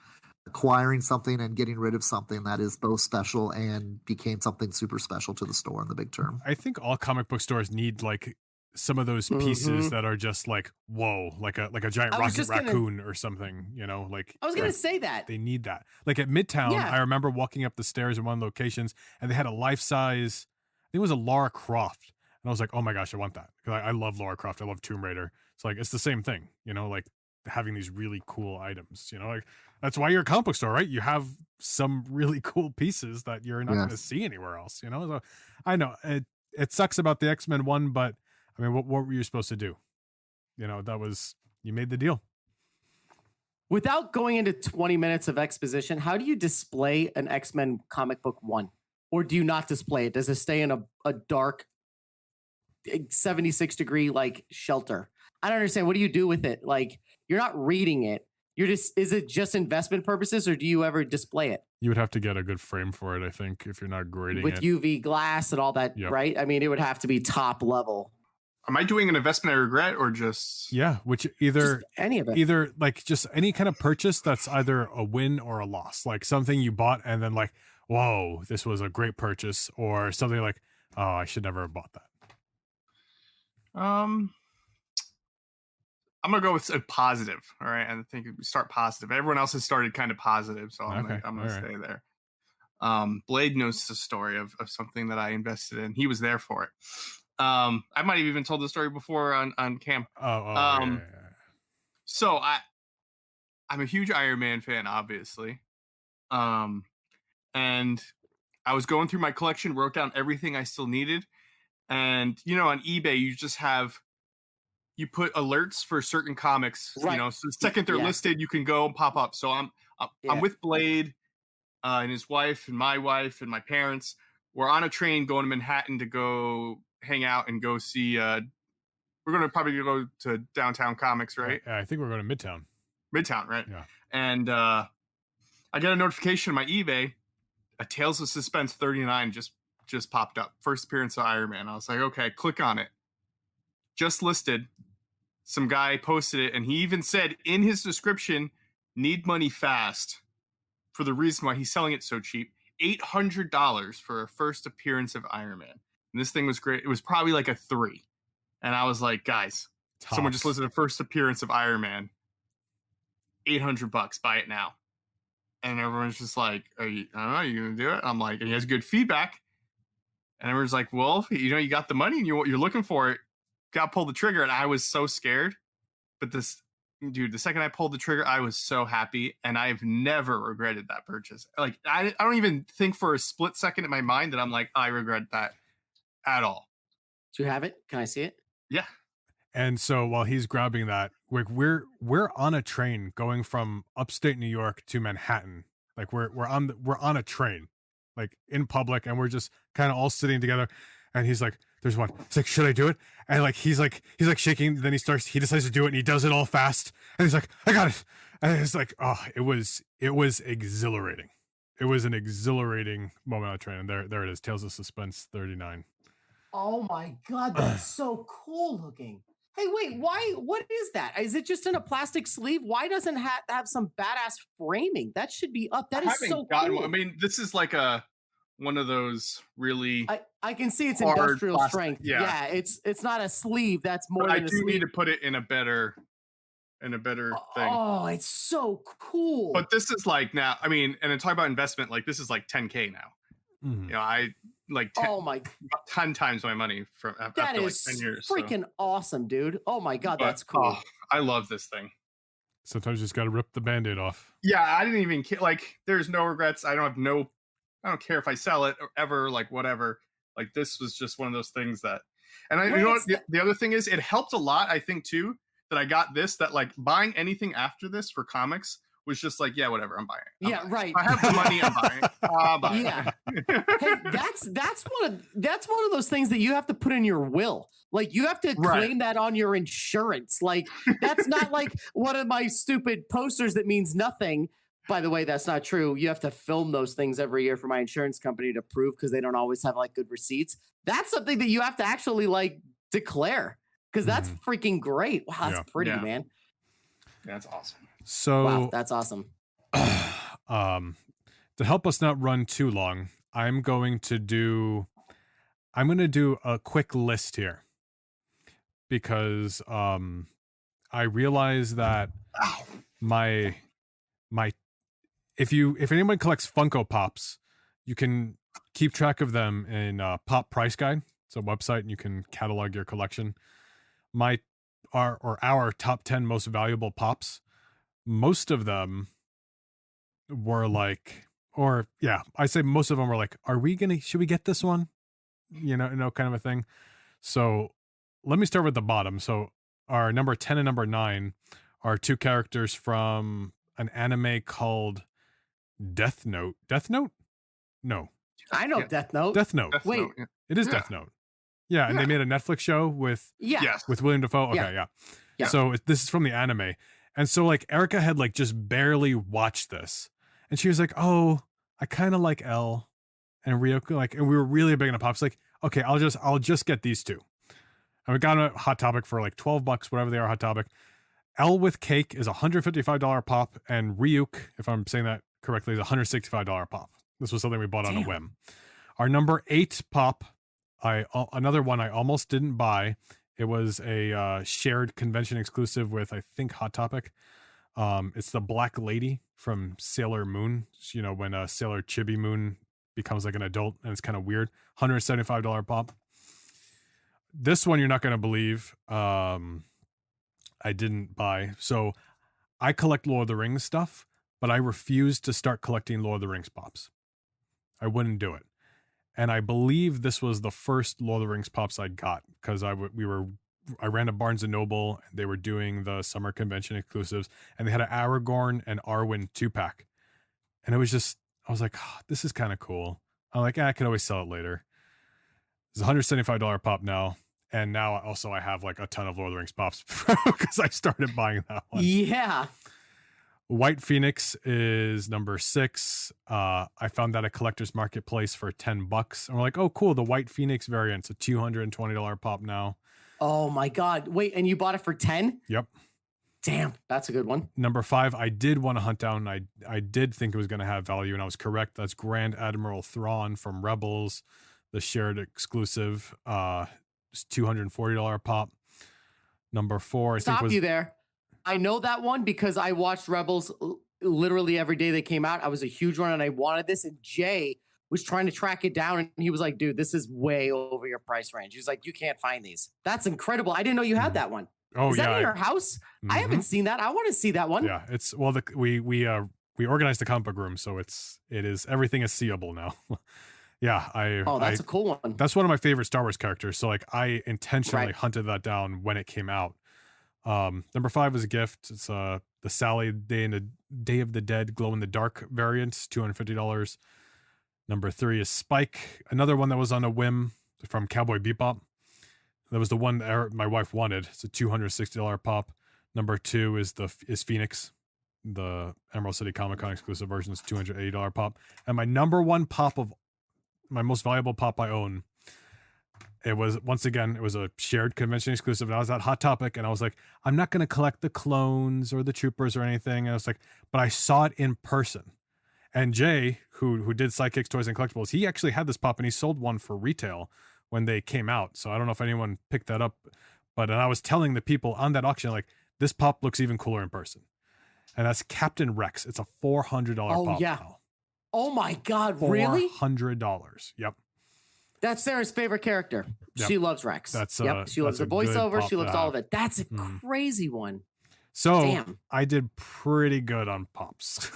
acquiring something and getting rid of something that is both special and became something super special to the store in the big term. I think all comic book stores need like some of those pieces that are just like, whoa, like a giant rocket raccoon or something, like I was going to say that. They need that. Like at Midtown, I remember walking up the stairs in one locations and they had a life-size, I think it was a Lara Croft. And I was like, oh my gosh, I want that. Because I love Lara Croft. I love Tomb Raider. It's like, it's the same thing, like having these really cool items, like that's why you're a comic book store, right? You have some really cool pieces that you're not going to see anywhere else, So I know it sucks about the X-Men one, but I mean, what were you supposed to do? That was, you made the deal. Without going into 20 minutes of exposition, how do you display an X-Men comic book 1? Or do you not display it? Does it stay in a dark 76 degree like shelter? I don't understand. What do you do with it? Like, you're not reading it. Is it just investment purposes, or do you ever display it? You would have to get a good frame for it, I think, if you're not grading with it. UV glass and all that, Yep. right? I mean, it would have to be top level. Am I doing an investment I regret or just which Just any of it. either like just any kind of purchase that's either a win or a loss, like something you bought and then like, whoa, this was a great purchase, or something like, oh, I should never have bought that. I'm gonna go with a positive. All right, and I think we start positive. Everyone else has started kind of positive, so I'm gonna stay there. Blade knows the story of something that I invested in. He was there for it. I might have even told the story before on cam. So I'm a huge Iron Man fan, obviously. And I was going through my collection, wrote down everything I still needed. And, on eBay, you put alerts for certain comics, Right. So the second they're listed, you can go and pop up. So I'm with Blade and his wife and my parents. We're on a train going to Manhattan to go hang out and go see, we're going to probably go to Downtown Comics, right? I think we're going to Midtown. Midtown, right? Yeah. And I got a notification on my eBay, a Tales of Suspense 39 just popped up. First appearance of Iron Man. I was like, okay, click on it. Just listed. Some guy posted it, and he even said in his description, need money fast, for the reason why he's selling it so cheap. $800 for a first appearance of Iron Man. And this thing was great. It was probably like a 3. And I was like, guys, someone just listed a first appearance of Iron Man. $800, buy it now. And everyone's just like, I don't know, are you going to do it? I'm like, and he has good feedback. And everyone's like, well, you got the money and you're looking for it. Got to pull the trigger. And I was so scared. But the second I pulled the trigger, I was so happy. And I've never regretted that purchase. Like, I don't even think for a split second in my mind that I'm like, I regret that at all. Do you have it? Can I see it? Yeah. And so while he's grabbing that, like we're on a train going from upstate New York to Manhattan. Like we're on a train, like in public, and we're just kind of all sitting together. And he's like, "There's one." It's like, "Should I do it?" And like he's shaking. Then he decides to do it, and he does it all fast. And he's like, "I got it." And it's like, oh, it was exhilarating. It was an exhilarating moment on the train. And there it is, Tales of Suspense 39. Oh my God, that's so cool looking. Hey, wait, what is that? Is it just in a plastic sleeve? Why doesn't it have some badass framing? That should be up. That is so cool. I mean, this is like one of those really. I can see it's hard industrial plastic, strength. yeah. It's not a sleeve. That's more But than I a do sleeve. need to put it in a better thing. Oh, it's so cool. But this is like now, I mean, and then talk about investment, like this is like 10K now. Mm-hmm. I like 10 times my money after that like is 10 years. Freaking awesome, dude. Oh my God, that's cool. Oh, I love this thing. Sometimes you just got to rip the Band-Aid off. Yeah, I didn't even care. Like, there's no regrets. I don't care if I sell it or ever, like whatever. Like, this was just one of those things that, and you know what? The other thing is, it helped a lot, I think, too, that I got this, that like buying anything after this for comics was just like, yeah, whatever, I'm buying it. Right. I have the money, I'm buying it. I'll buy it. Hey, that's one of those things that you have to put in your will. Like, you have to claim that on your insurance. Like, that's not like one of my stupid posters that means nothing. By the way, that's not true. You have to film those things every year for my insurance company to prove, because they don't always have like good receipts. That's something that you have to actually like declare, because that's freaking great. Wow, that's pretty, man. Yeah, that's awesome. So wow, that's awesome. To help us not run too long, I'm going to do a quick list here, because I realize that my if anyone collects Funko Pops, you can keep track of them in Pop Price Guide. It's a website, and you can catalog your collection. Our top 10 most valuable pops, most of them were like, I say most of them were like, should we get this one? Kind of a thing. So let me start with the bottom. So our number 10 and number 9 are two characters from an anime called Death Note. Death Note? No. I know Yeah. Death Note. Death Note. Wait. Note, yeah. It is Yeah. Death Note. Yeah, and they made a Netflix show with Yeah. Yes. William Dafoe. Okay, Yeah. yeah. So this is from the anime. And so like Erica had like just barely watched this. And she was like, "Oh, I kind of like L." And Ryoko, like, and we were really big into Pops. Like, okay, I'll just get these two. And we got a Hot Topic for like $12, whatever they are, Hot Topic. L with cake is $155 pop, and Ryuk, if I'm saying that correctly, is $165 pop. This was something we bought on a whim. Our number 8 pop, another one I almost didn't buy. It was a shared convention exclusive with, I think, Hot Topic. It's the Black Lady from Sailor Moon. You know, when Sailor Chibi Moon becomes like an adult, and it's kind of weird. $175 pop. This one you're not going to believe. I didn't buy. So I collect Lord of the Rings stuff, but I refused to start collecting Lord of the Rings pops. I wouldn't do it. And I believe this was the first Lord of the Rings pops I got because I ran a Barnes and Noble, and they were doing the summer convention exclusives, and they had an Aragorn and Arwen 2-pack. And it was just, I was like, oh, this is kind of cool. I'm like, I can always sell it later. It's $175 pop now. And now also I have like a ton of Lord of the Rings pops because I started buying that one. Yeah. White Phoenix is number 6. I found that at Collector's Marketplace for $10. And we're like, oh, cool. The White Phoenix variant's a $220 pop now. Oh my God. Wait, and you bought it for 10? Yep. Damn, that's a good one. Number 5, I did want to hunt down. I did think it was going to have value, and I was correct. That's Grand Admiral Thrawn from Rebels, the shared exclusive. It's $240 pop. Number 4, I Stop think was you there. I know that one because I watched Rebels literally every day they came out. I was a huge one and I wanted this. And Jay was trying to track it down, and he was like, dude, this is way over your price range. He was like, you can't find these. That's incredible. I didn't know you had that one. Oh, is yeah. that in your house? I haven't seen that. I want to see that one. Yeah, it's we organized the comic book room, so it is everything is seeable now. Yeah, that's a cool one. That's one of my favorite Star Wars characters. So like I intentionally hunted that down when it came out. Number 5 is a gift. It's the Sally Day of the Dead glow in the dark variant, $250. Number 3 is Spike, another one that was on a whim from Cowboy Bebop. That was the one that my wife wanted. It's a $260 pop. Number 2 is Phoenix. The Emerald City Comic Con exclusive version is $280 pop. And my number 1 pop of my most valuable pop I own, it was a shared convention exclusive. And I was at Hot Topic, and I was like, I'm not going to collect the clones or the troopers or anything. And I was like, but I saw it in person. And Jay, who did Sidekicks Toys and Collectibles, he actually had this pop, and he sold one for retail when they came out. So I don't know if anyone picked that up, but I was telling the people on that auction, like, this pop looks even cooler in person. And that's Captain Rex. It's a $400 pop. Yeah. Now. Oh my God, really? $400. Yep. That's Sarah's favorite character. Yep. She loves Rex. She loves the voiceover. She loves all of it. That's a crazy one. So damn. I did pretty good on pops.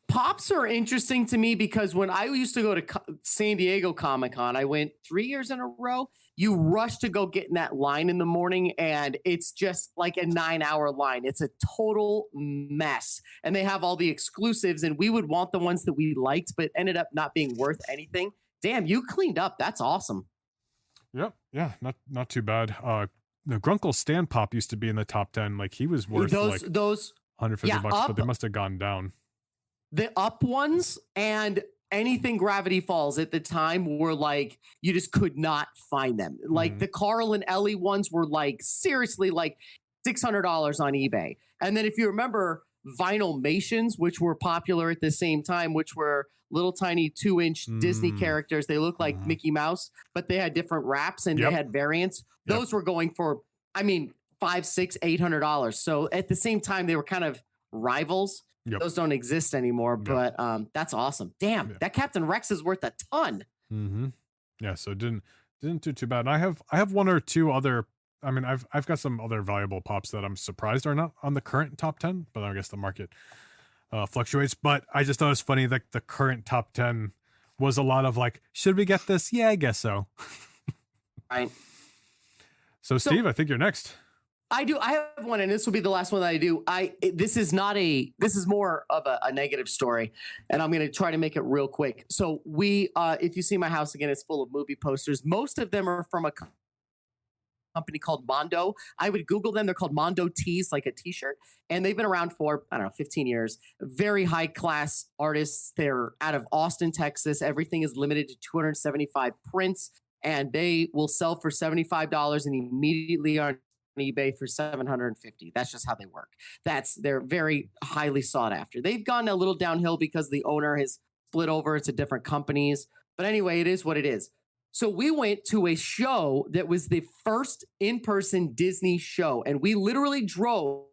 Pops are interesting to me because when I used to go to San Diego Comic-Con, I went 3 years in a row. You rush to go get in that line in the morning, and it's just like a 9-hour line. It's a total mess. And they have all the exclusives, and we would want the ones that we liked, but ended up not being worth anything. Damn, you cleaned up. That's awesome. Yep. Yeah. Not too bad. The Grunkle Stand Pop used to be in the top 10. Like he was worth those $150, but they must have gone down. The up ones and anything Gravity Falls at the time were like, you just could not find them. Like the Carl and Ellie ones were like, seriously, like $600 on eBay. And then if you remember Vinylmations, which were popular at the same time, which were little tiny 2-inch Disney characters. They look like Mickey Mouse, but they had different wraps and they had variants. Those were going for, I mean, $500, $600, $800. So at the same time, they were kind of rivals. Yep. Those don't exist anymore, but that's awesome. Damn, that Captain Rex is worth a ton. Yeah, so it didn't do too bad. And I have one or two other. I mean, I've got some other valuable pops that I'm surprised are not on the current top 10, but I guess the market fluctuates. But I just thought it was funny that the current top 10 was a lot of like, should we get this? Yeah, I guess so. Right. So Steve, I think you're next. I do. I have one, and this will be the last one that I do. This is more of a negative story, and I'm going to try to make it real quick. So if you see my house again, it's full of movie posters. Most of them are from a company called Mondo. I would Google them. They're called Mondo Tees, like a t-shirt. And they've been around for, 15 years. Very high class artists. They're out of Austin, Texas. Everything is limited to 275 prints, and they will sell for $75 and immediately on eBay for $750. That's just how they work. They're very highly sought after. They've gone a little downhill because the owner has split over into different companies. But anyway, it is what it is. So we went to a show that was the first in-person Disney show, and we literally drove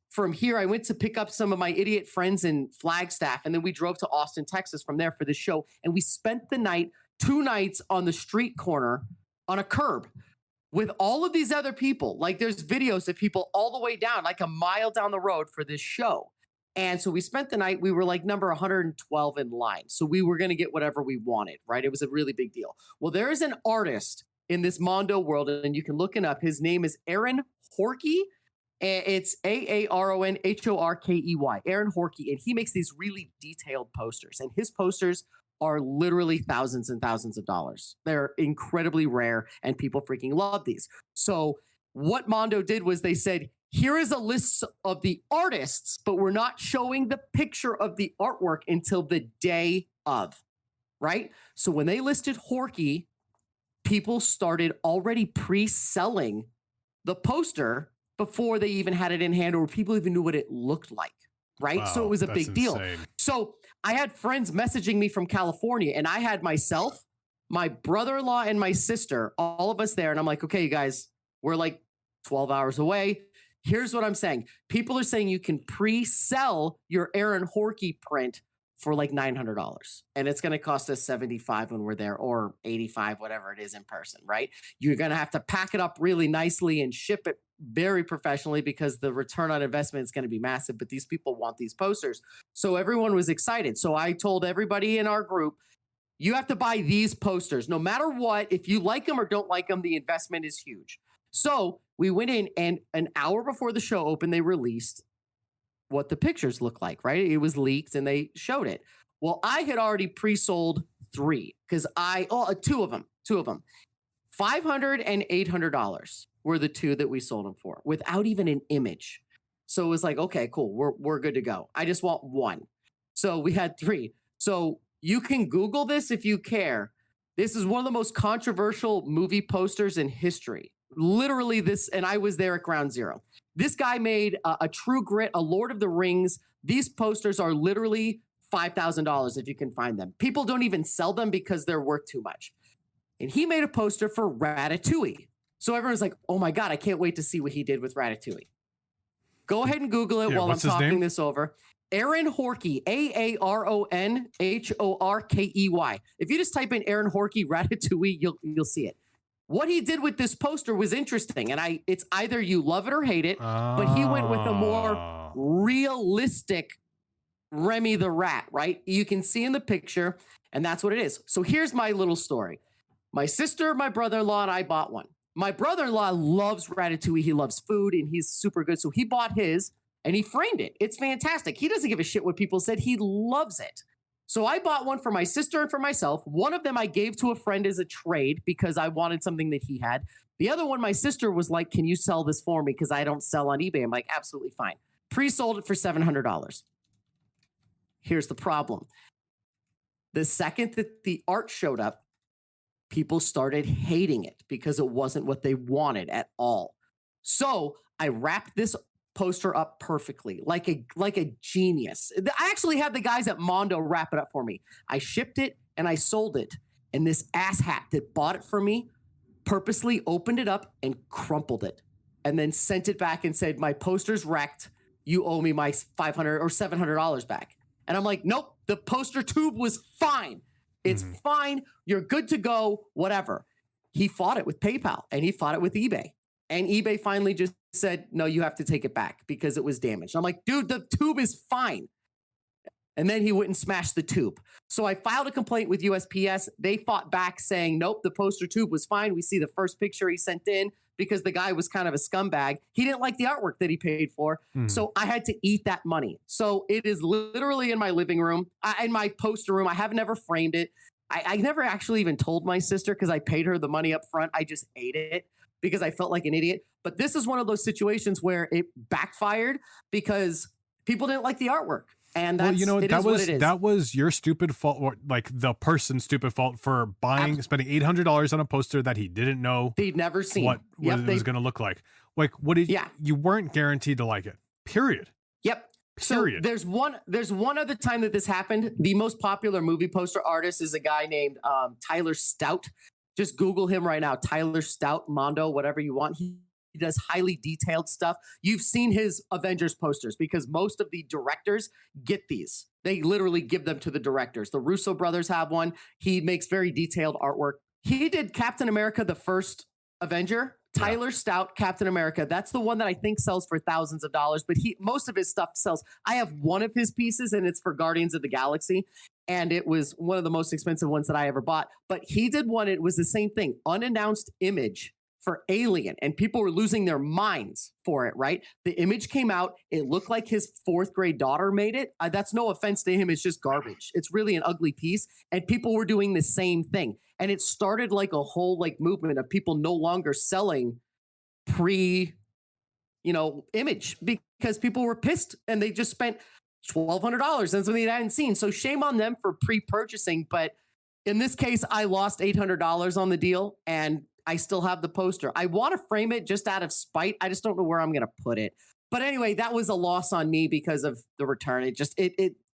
from here. I went to pick up some of my idiot friends in Flagstaff, and then we drove to Austin, Texas from there for the show, and we spent the night, 2 nights on the street corner on a curb with all of these other people. Like, there's videos of people all the way down, like a mile down the road for this show. And so we spent the night. We were like number 112 in line. So we were going to get whatever we wanted, right? It was a really big deal. Well, there is an artist in this Mondo world, and you can look him up. His name is Aaron Horkey. It's Aaronhorkey, Aaron Horkey. And he makes these really detailed posters. And his posters are literally thousands and thousands of dollars. They're incredibly rare, and people freaking love these. So what Mondo did was they said, here is a list of the artists, but we're not showing the picture of the artwork until the day of, right? So when they listed Horkey, people started already pre-selling the poster before they even had it in hand, or people even knew what it looked like, right? Wow, so it was a big deal. insane. So I had friends messaging me from California, and I had myself, my brother-in-law, and my sister, all of us there. And I'm like, okay, you guys, we're like 12 hours away. Here's what I'm saying. People are saying you can pre-sell your Aaron Horkey print for like $900. And it's going to cost us $75 when we're there, or $85, whatever it is in person, right? You're going to have to pack it up really nicely and ship it very professionally, because the return on investment is going to be massive. But these people want these posters. So everyone was excited. So I told everybody in our group, you have to buy these posters no matter what. If you like them or don't like them, the investment is huge. So we went in, and an hour before the show opened, they released what the pictures look like, right? It was leaked and they showed it. Well, I had already pre-sold 3 because two of them, $500 and $800 were the 2 that we sold them for without even an image. So it was like, okay, cool. We're good to go. I just want 1. So we had 3. So you can Google this if you care. This is one of the most controversial movie posters in history. Literally this, and I was there at ground zero. This guy made a True Grit, a Lord of the Rings. These posters are literally $5,000 if you can find them. People don't even sell them because they're worth too much. And he made a poster for Ratatouille. So everyone's like, oh my God, I can't wait to see what he did with Ratatouille. Go ahead and Google it while I'm talking this over. Aaron Horkey, Aaronhorkey. If you just type in Aaron Horkey Ratatouille, you'll see it. What he did with this poster was interesting, and it's either you love it or hate it, but he went with a more realistic Remy the Rat, right? You can see in the picture, and that's what it is. So here's my little story. My sister, my brother-in-law, and I bought one. My brother-in-law loves Ratatouille. He loves food, and he's super good. So he bought his, and he framed it. It's fantastic. He doesn't give a shit what people said. He loves it. So I bought one for my sister and for myself. One of them I gave to a friend as a trade because I wanted something that he had. The other one, my sister was like, can you sell this for me? Because I don't sell on eBay. I'm like, absolutely fine. Pre-sold it for $700. Here's the problem. The second that the art showed up, people started hating it because it wasn't what they wanted at all. So I wrapped this poster up perfectly, like a genius. I actually had the guys at Mondo wrap it up for me. I shipped it and I sold it. And this asshat that bought it for me purposely opened it up and crumpled it, and then sent it back and said, my poster's wrecked. You owe me my $500 or $700 back. And I'm like, nope, the poster tube was fine. It's fine. You're good to go, whatever. He fought it with PayPal and he fought it with eBay. And eBay finally just said, no, you have to take it back because it was damaged. I'm like, dude, the tube is fine. And then he wouldn't smash the tube. So I filed a complaint with USPS. They fought back saying, nope, the poster tube was fine. We see the first picture he sent in because the guy was kind of a scumbag. He didn't like the artwork that he paid for. So I had to eat that money. So it is literally in my living room, in my poster room. I have never framed it. I never actually even told my sister because I paid her the money up front. I just ate it because I felt like an idiot. But this is one of those situations where it backfired because people didn't like the artwork. And that's, that was your stupid fault, or like the person's stupid fault for spending $800 on a poster that he didn't know they'd never seen what it was going to look like. Like, you weren't guaranteed to like it. Period. Yep. Period. So there's one other time that this happened. The most popular movie poster artist is a guy named Tyler Stout. Just Google him right now. Tyler Stout, Mondo, whatever you want. He does highly detailed stuff. You've seen his Avengers posters because most of the directors get these. They literally give them to the directors. The Russo brothers have one. He makes very detailed artwork. He did Captain America, the first Avenger. Tyler Stout, Captain America. That's the one that I think sells for thousands of dollars, but most of his stuff sells. I have one of his pieces and it's for Guardians of the Galaxy. And it was one of the most expensive ones that I ever bought. But he did one. It was the same thing. Unannounced image for Alien, and people were losing their minds for it, right? The image came out. It looked like his 4th grade daughter made it. That's no offense to him. It's just garbage. It's really an ugly piece. And people were doing the same thing. And it started like a whole movement of people no longer selling image because people were pissed and they just spent $1,200 on something they hadn't seen. So shame on them for pre-purchasing. But in this case, I lost $800 on the deal and I still have the poster. I want to frame it just out of spite. I just don't know where I'm going to put it. But anyway, that was a loss on me because of the return.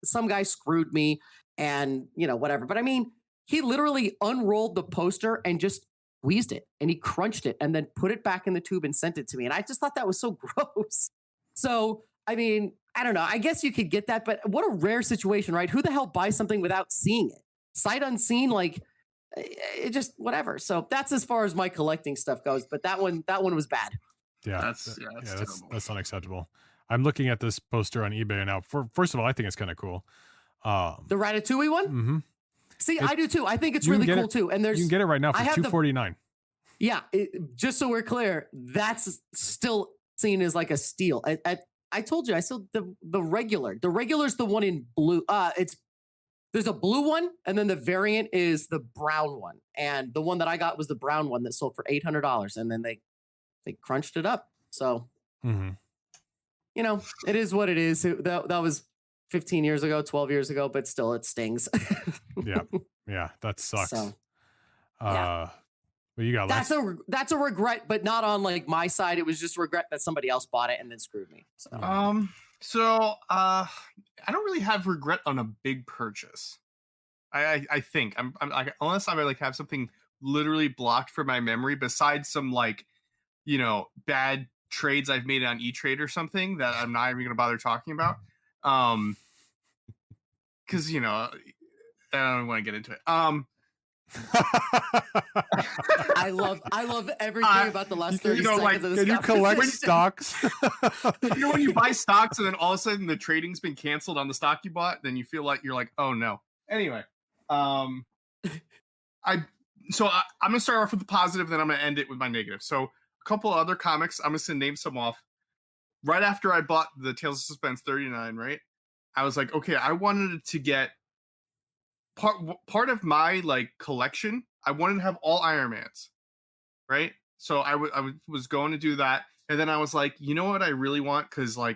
Some guy screwed me and, whatever. But I mean, he literally unrolled the poster and just squeezed it and he crunched it and then put it back in the tube and sent it to me. And I just thought that was so gross. So, I mean, I don't know. I guess you could get that, but what a rare situation, right? Who the hell buys something without seeing it? Sight unseen, it just whatever. So that's as far as my collecting stuff goes. But that one was bad. Yeah, that's unacceptable. I'm looking at this poster on eBay now. First of all, I think it's kind of cool. The Ratatouille one. Mm-hmm. See, I do too. I think it's really cool too. And you can get it right now for $249. Yeah, just so we're clear, that's still seen as like a steal. I told you, I sold the regular. The regular is the one in blue. There's a blue one, and then the variant is the brown one. And the one that I got was the brown one that sold for $800. And then they crunched it up. So, it is what it is. That was 15 years ago, 12 years ago, but still it stings. Yeah, that sucks. So, well, you got that's a regret, but not on my side. It was just regret that somebody else bought it and then screwed me. So, I don't really have regret on a big purchase. I think I'm unless I have something literally blocked from my memory, besides some bad trades I've made on E-Trade or something that I'm not even going to bother talking about. Because I don't want to get into it. I love everything about the last 30 seconds of this. Can you collect stocks? When you buy stocks and then all of a sudden the trading's been canceled on the stock you bought, then you feel like you're like, oh no. Anyway, I'm gonna start off with the positive, then I'm gonna end it with my negative. So a couple other comics, I'm just gonna name some off. Right after I bought the Tales of Suspense 39, right? I was like, okay, I wanted to get part of my collection. I wanted to have all Iron Mans, right? So I was going to do that, and then I was like, you know what I really want? Because kind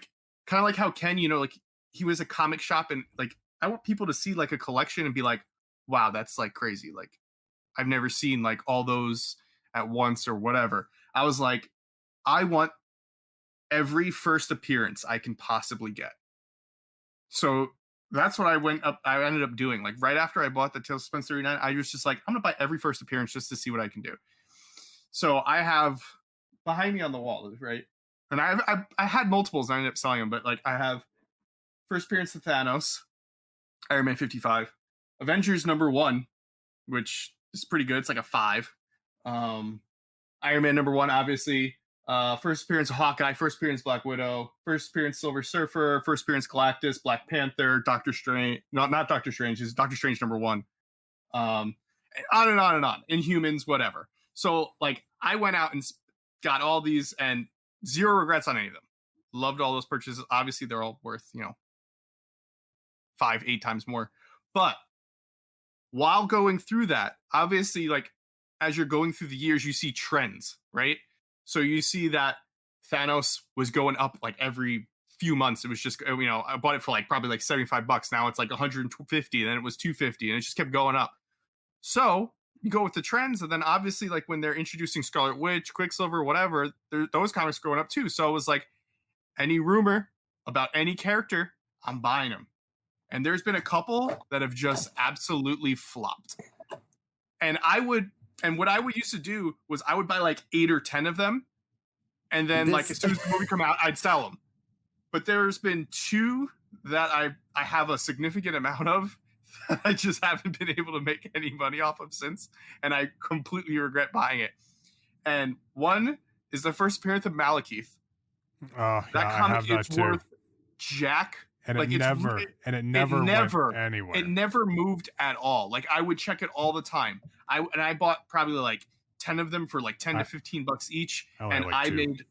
of like how Ken, he was a comic shop, and I want people to see a collection and be like, wow, that's crazy. I've never seen all those at once or whatever. I was like, I want every first appearance I can possibly get. So that's what I ended up doing. Right after I bought the Tales of Suspense 39, I was just I'm going to buy every first appearance just to see what I can do. So I have behind me on the wall, right? And I had multiples and I ended up selling them, but I have first appearance of Thanos, Iron Man 55, Avengers #1, which is pretty good. It's a 5. Iron Man #1, obviously. First appearance of Hawkeye, first appearance Black Widow, first appearance Silver Surfer, first appearance Galactus, Black Panther, Doctor Strange. Not Doctor Strange. It's Doctor Strange #1. On and on and on. Inhumans, whatever. So like I went out and got all these and zero regrets on any of them. Loved all those purchases. Obviously, they're all worth 5-8 times more. But while going through that, obviously, like as you're going through the years, you see trends, right? So you see that Thanos was going up like every few months. It was just, I bought it for like probably like $75. Now it's like 150, and then it was 250, and it just kept going up. So you go with the trends, and then obviously, like when they're introducing Scarlet Witch, Quicksilver, whatever, those comics going up too. So it was like any rumor about any character, I'm buying them. And there's been a couple that have just absolutely flopped. And what I would used to do was I would buy like 8 or 10 of them, and then like as soon as the movie come out, I'd sell them. But there's been 2 that I have a significant amount of that I just haven't been able to make any money off of since, and I completely regret buying it. And one is the first appearance of Malekith. Oh, That comic is worth jack. And like it never went anywhere. It never moved at all. Like I would check it all the time. I bought probably like 10 of them for like $10 to $15 each, and I made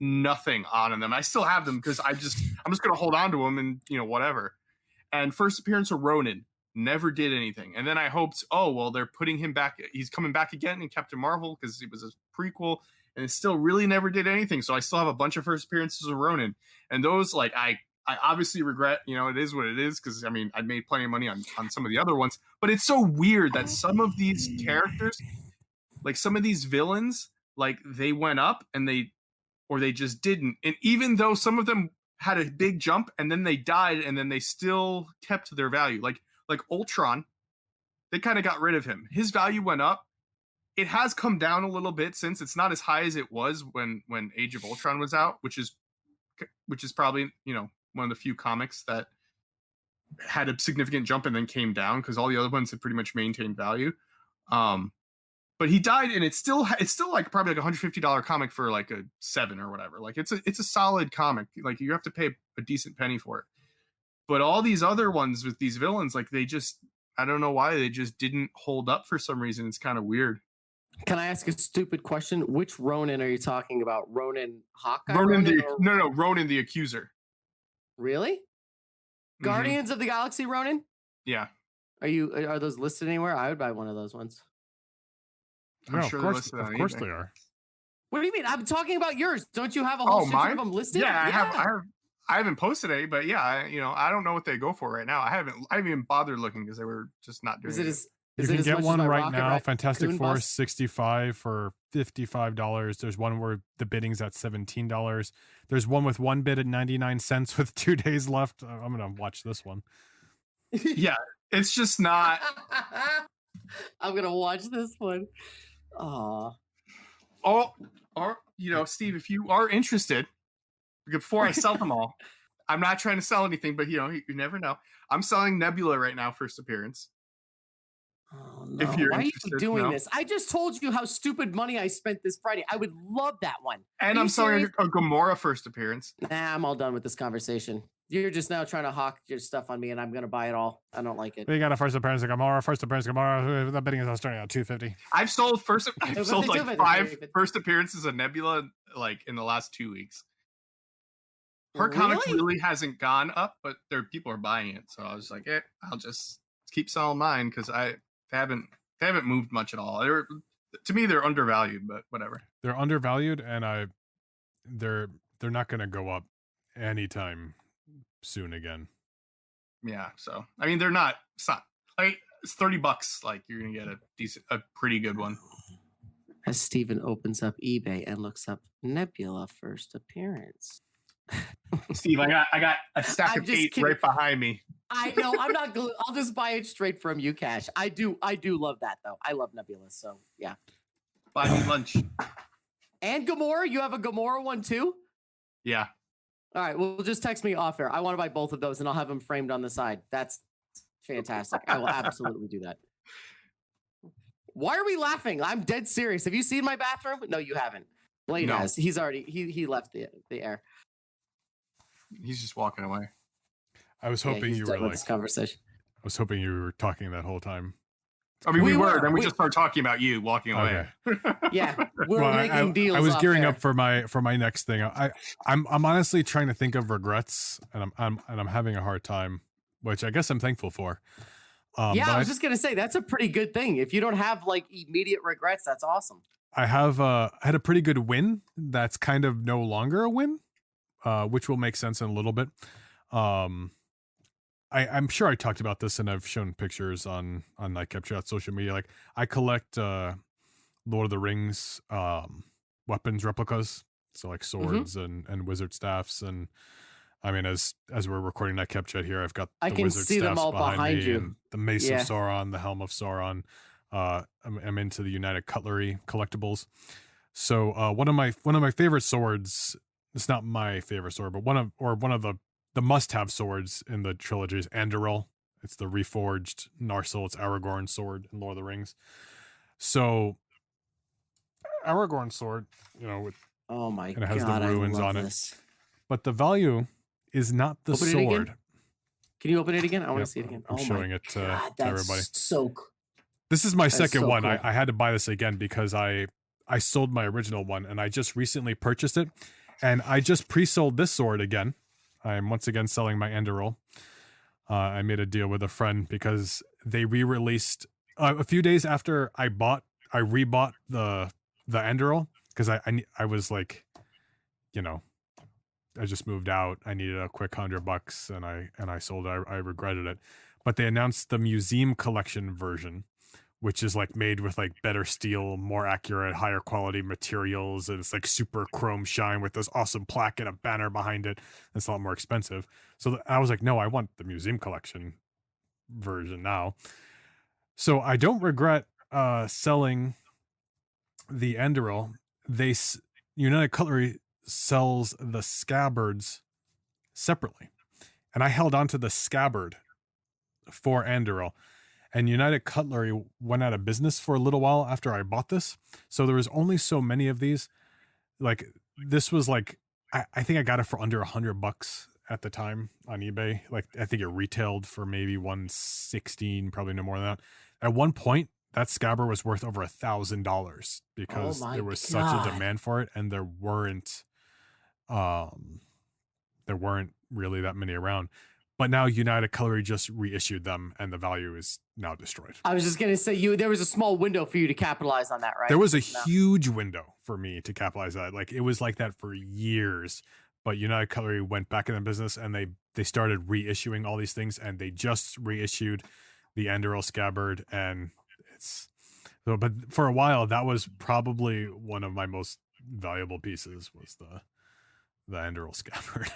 nothing on them. I still have them because I'm just gonna hold on to them and whatever. And first appearance of Ronin never did anything. And then I hoped, they're putting him back. He's coming back again in Captain Marvel because it was a prequel, and it still really never did anything. So I still have a bunch of first appearances of Ronin, and those like I obviously regret, it is what it is, because I made plenty of money on some of the other ones, but it's so weird that some of these characters, like some of these villains, like they went up and they just didn't. And even though some of them had a big jump and then they died and then they still kept their value, like Ultron, they kind of got rid of him. His value went up. It has come down a little bit since. It's not as high as it was when Age of Ultron was out, which is probably, one of the few comics that had a significant jump and then came down, because all the other ones had pretty much maintained value. But he died, and it's still like probably like $150 comic for like a 7 or whatever. Like it's a solid comic. Like you have to pay a decent penny for it. But all these other ones with these villains, like I don't know why they just didn't hold up for some reason. It's kind of weird. Can I ask a stupid question? Which Ronin are you talking about? Ronin Hawkeye? Ronin the Accuser. Really? Mm-hmm. Guardians of the Galaxy Ronin? Yeah. Are those listed anywhere? I would buy one of those ones. I'm sure of course they are. What do you mean? I'm talking about yours. Don't you have a whole shit of them listed? Yeah, I haven't posted any, but yeah, I don't know what they go for right now. I haven't even bothered looking because they were just not doing it. You can get one right now. Fantastic Four 65 for $55. There's one where the bidding's at $17. There's one with one bid at 99 cents with 2 days left. I'm gonna watch this one. Yeah, it's just not. I'm gonna watch this one. Or Steve, if you are interested, before I sell them all, I'm not trying to sell anything, but you never know. I'm selling Nebula right now, first appearance. Oh, no. Why are you doing this? I just told you how stupid money I spent this Friday. I would love that one. And I'm selling a Gamora first appearance. Nah, I'm all done with this conversation. You're just now trying to hawk your stuff on me, and I'm going to buy it all. I don't like it. We got a first appearance of Gamora. The bidding is starting at $250. I've sold like 5 first appearances of Nebula like in the last 2 weeks. Her comic really hasn't gone up, but people are buying it. So I was like, I'll just keep selling mine because they haven't moved much at all. To me, they're undervalued, but whatever. They're undervalued, and they're not going to go up anytime soon again. Yeah, so they're not. It's not like it's $30. Like you're gonna get a pretty good one. As Steven opens up eBay and looks up Nebula first appearance. Steve, I got a stack of 8 right behind me. I know. I'm not. I'll just buy it straight from you, Cash. I do love that though. I love Nebula. So yeah. Buy me lunch. And Gamora, you have a Gamora one too? Yeah. All right. Well, just text me off air. I want to buy both of those, and I'll have them framed on the side. That's fantastic. I will absolutely do that. Why are we laughing? I'm dead serious. Have you seen my bathroom? No, you haven't. Blade No. has. He's already he left the air. He's just walking away. I was Yeah, hoping he's you done were with like. this conversation. I was hoping you were talking that whole time. I mean, we were. were. Then we We- just started talking about you walking away. Yeah, we're Well, making deals. I was off gearing air. up for my next thing. I'm honestly trying to think of regrets, and I'm having a hard time, which I guess I'm thankful for. Yeah, but I was just gonna say that's a pretty good thing. If you don't have like immediate regrets, that's awesome. I have had a pretty good win that's kind of no longer a win, which will make sense in a little bit. I'm sure I talked about this and I've shown pictures on Nightcap Chat social media. Like I collect Lord of the Rings weapons replicas, so like swords and wizard staffs. And I mean, as we're recording Nightcap Chat here, I've got I the can wizard see them staffs all behind me you. and the mace Yeah. of Sauron, the helm of Sauron. I'm into the United Cutlery collectibles. So one of my favorite swords. It's not my favorite sword, but one of the must-have swords in the trilogy is Anduril. It's the reforged Narsil. It's Aragorn's sword in Lord of the Rings. So Aragorn's sword, with Oh my And it has the god, ruins I love on it. this. but the value is not the Open it again? sword. Can you open it again? I want Yep, to see it again. I'm oh showing my it to god, that's everybody. so cool. This is my That's second so one. cool. I had to buy this again because I sold my original one and I just recently purchased it, and I just pre-sold this sword again. I'm once again selling my Anduril. I made a deal with a friend because they re-released a few days after I rebought the Anduril because I was like, I just moved out. I needed a quick $100 and I sold it. I regretted it. But they announced the museum collection version, which is like made with like better steel, more accurate, higher quality materials. And it's like super chrome shine with this awesome plaque and a banner behind it. It's a lot more expensive. So I was like, no, I want the museum collection version now. So I don't regret selling the Anduril. United Cutlery sells the scabbards separately. And I held on to the scabbard for Anduril. And United Cutlery went out of business for a little while after I bought this. So there was only so many of these. Like this was like, I think I got it for under $100 at the time on eBay. Like I think it retailed for maybe $116, probably no more than that. At one point, that scabbard was worth over $1,000 because my there was such God. a demand for it, and there weren't really that many around. But now United Cutlery just reissued them, and the value is now destroyed. I was just gonna say there was a small window for you to capitalize on that, right? There was a No. huge window for me to capitalize on that. Like it was like that for years. But United Cutlery went back in the business, and they started reissuing all these things, and they just reissued the Anduril scabbard, and but for a while that was probably one of my most valuable pieces was the Anduril scabbard.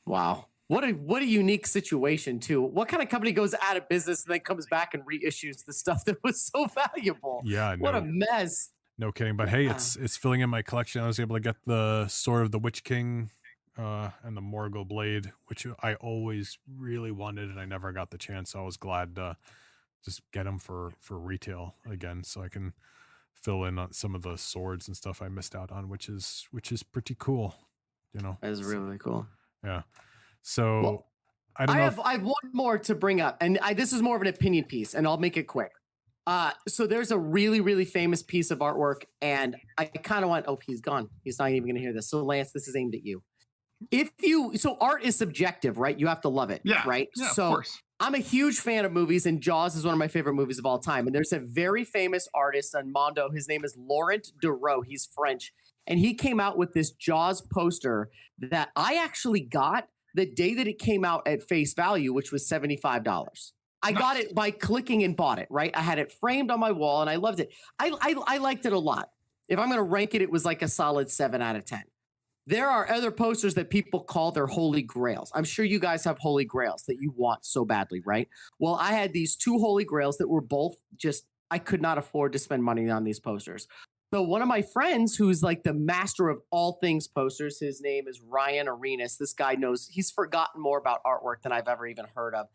Wow. What a unique situation too. What kind of company goes out of business and then comes back and reissues the stuff that was so valuable? Yeah, What a mess. no kidding. But hey, Wow. it's filling in my collection. I was able to get the Sword of the Witch King and the Morgul blade, which I always really wanted and I never got the chance. So I was glad to just get them for retail again, so I can fill in on some of the swords and stuff I missed out on, which is pretty cool. That is really cool. Yeah. So Well, I don't know. I have one more to bring up, and this is more of an opinion piece, and I'll make it quick. So there's a really, really famous piece of artwork, and I kind of want. Oh, he's gone. He's not even going to hear this. So Lance, this is aimed at you. So art is subjective, right? You have to love it, Yeah. right? Yeah, So of course. I'm a huge fan of movies, and Jaws is one of my favorite movies of all time. And there's a very famous artist on Mondo. His name is Laurent Dureau. He's French, and he came out with this Jaws poster that I actually got the day that it came out at face value, which was $75. I got it by clicking and bought it, right? I had it framed on my wall and I loved it. I liked it a lot. If I'm going to rank it, it was like a solid 7 out of 10. There are other posters that people call their holy grails. I'm sure you guys have holy grails that you want so badly, right? Well, I had these 2 holy grails that were both just, I could not afford to spend money on these posters. So one of my friends who's like the master of all things posters, his name is Ryan Arenas. This guy knows, he's forgotten more about artwork than I've ever even heard of.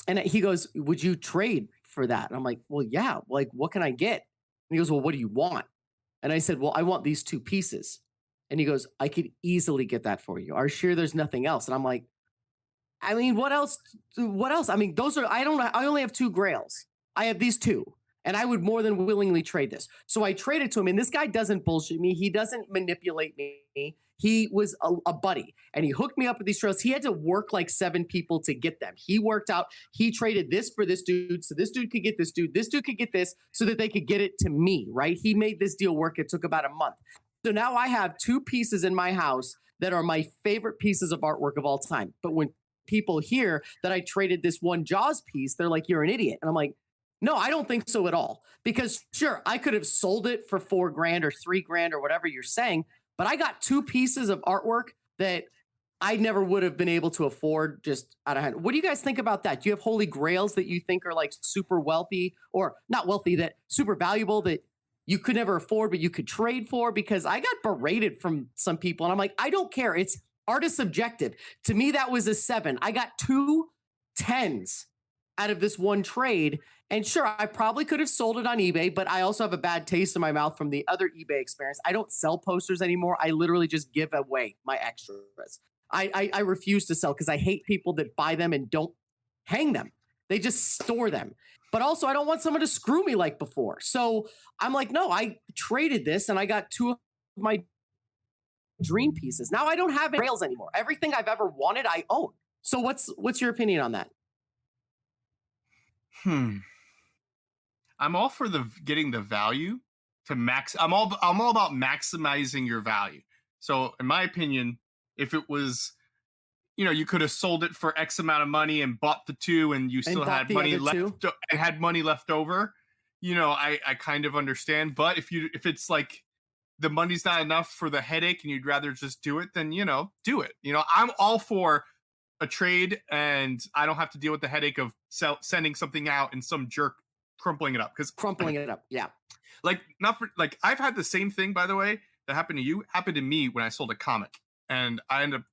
And he goes, would you trade for that? And I'm like, well, yeah, like what can I get? And he goes, well, what do you want? And I said, well, I want these 2 pieces. And he goes, I could easily get that for you. Are you sure there's nothing else? And I'm like, I mean, what else? What else? I mean, I don't know. I only have 2 grails. I have these 2, and I would more than willingly trade this. So I traded to him, and this guy doesn't bullshit me. He doesn't manipulate me. He was a buddy, and he hooked me up with these trails. He had to work like 7 people to get them. He worked out. He traded this for this dude, so this dude could get this dude. This dude could get this, so that they could get it to me, right? He made this deal work. It took about a month. So now I have 2 pieces in my house that are my favorite pieces of artwork of all time. But when people hear that I traded this one Jaws piece, they're like, you're an idiot. And I'm like, no, I don't think so at all. Because sure, I could have sold it for $4,000 or $3,000 or whatever you're saying, but I got 2 pieces of artwork that I never would have been able to afford just out of hand. What do you guys think about that? Do you have holy grails that you think are like super wealthy, or not wealthy, that super valuable, that you could never afford, but you could trade for? Because I got berated from some people, and I'm like, I don't care. It's art is subjective. To me, that was a 7. I got 2 10s out of this one trade. And sure, I probably could have sold it on eBay, but I also have a bad taste in my mouth from the other eBay experience. I don't sell posters anymore. I literally just give away my extras. I refuse to sell because I hate people that buy them and don't hang them. They just store them. But also, I don't want someone to screw me like before. So I'm like, no, I traded this and I got 2 of my dream pieces. Now I don't have rails anymore. Everything I've ever wanted, I own. So what's your opinion on that? I'm all for getting the value to max. I'm all about maximizing your value. So in my opinion, if it was, you could have sold it for X amount of money and bought the 2, and you still had money left and had money left over, I kind of understand. But if it's like the money's not enough for the headache and you'd rather just do it, then do it. I'm all for a trade, and I don't have to deal with the headache of sending something out and some jerk crumpling it up. Yeah. Like I've had the same thing, by the way, that happened to you, happened to me when I sold a comic, and I ended up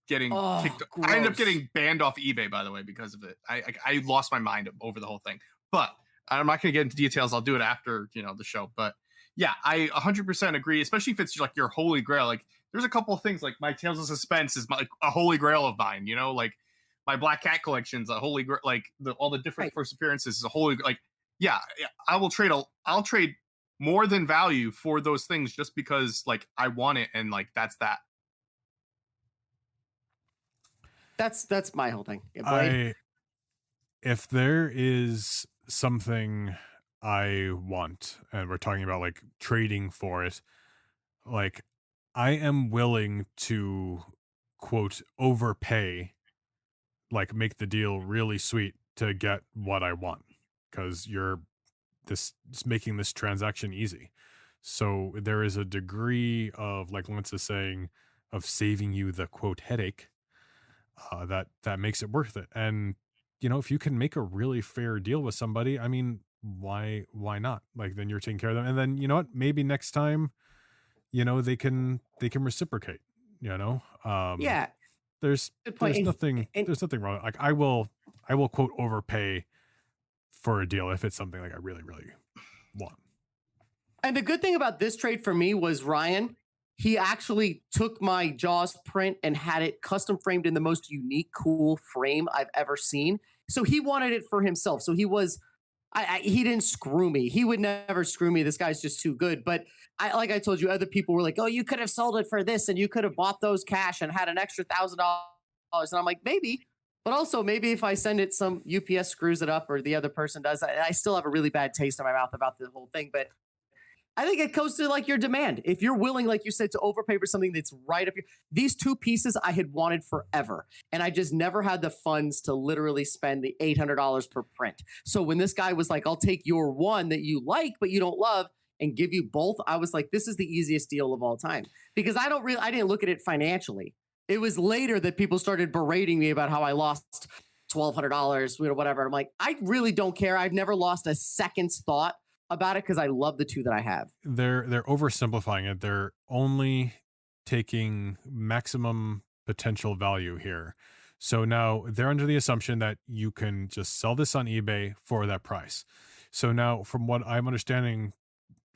getting kicked. I ended up getting banned off eBay, by the way, because of it. I lost my mind over the whole thing. But I'm not going to get into details. I'll do it after the show. But yeah, I 100% agree, especially if it's like your holy grail. Like there's a couple of things, like my Tales of Suspense is a holy grail of mine. Like my Black Cat collection's a holy grail. Like all the different first appearances is a holy. Like yeah, I'll trade more than value for those things just because like I want it, and like that's that. That's my whole thing. Yeah, if there is something I want, and we're talking about like trading for it, like I am willing to quote overpay, like make the deal really sweet to get what I want, because it's making this transaction easy. So there is a degree of, like Lance is saying, of saving you the quote headache, that makes it worth it. And if you can make a really fair deal with somebody, I mean, why not? Like then you're taking care of them, and then you know what? Maybe next time, they can reciprocate. yeah. There's nothing wrong. Like I will quote overpay for a deal if it's something like I really, really want. And the good thing about this trade for me was Ryan, he actually took my Jaws print and had it custom framed in the most unique, cool frame I've ever seen. So he wanted it for himself. So he didn't screw me. He would never screw me. This guy's just too good. But like I told you, other people were like, oh, you could have sold it for this and you could have bought those cash and had an extra $1,000. And I'm like, maybe. But also maybe if I send it, some UPS screws it up or the other person does, I still have a really bad taste in my mouth about the whole thing. But I think it goes to like your demand. If you're willing, like you said, to overpay for something that's right up here. These 2 pieces I had wanted forever, and I just never had the funds to literally spend the $800 per print. So when this guy was like, I'll take your one that you like but you don't love and give you both, I was like, this is the easiest deal of all time. Because I didn't look at it financially. It was later that people started berating me about how I lost $1,200, whatever. I'm like, I really don't care. I've never lost a second's thought about it because I love the 2 that I have. They're oversimplifying it. They're only taking maximum potential value here. So now they're under the assumption that you can just sell this on eBay for that price. So now, from what I'm understanding,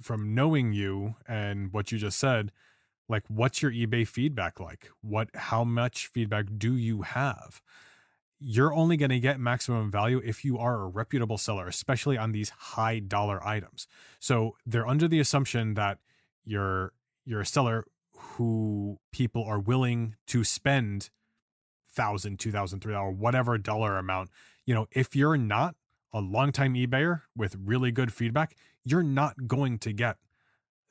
from knowing you and what you just said, like, what's your eBay feedback like? How much feedback do you have? You're only going to get maximum value if you are a reputable seller, especially on these high dollar items. So they're under the assumption that you're a seller who people are willing to spend $1,000, $2,000, $3,000, whatever dollar amount. If you're not a longtime eBayer with really good feedback, you're not going to get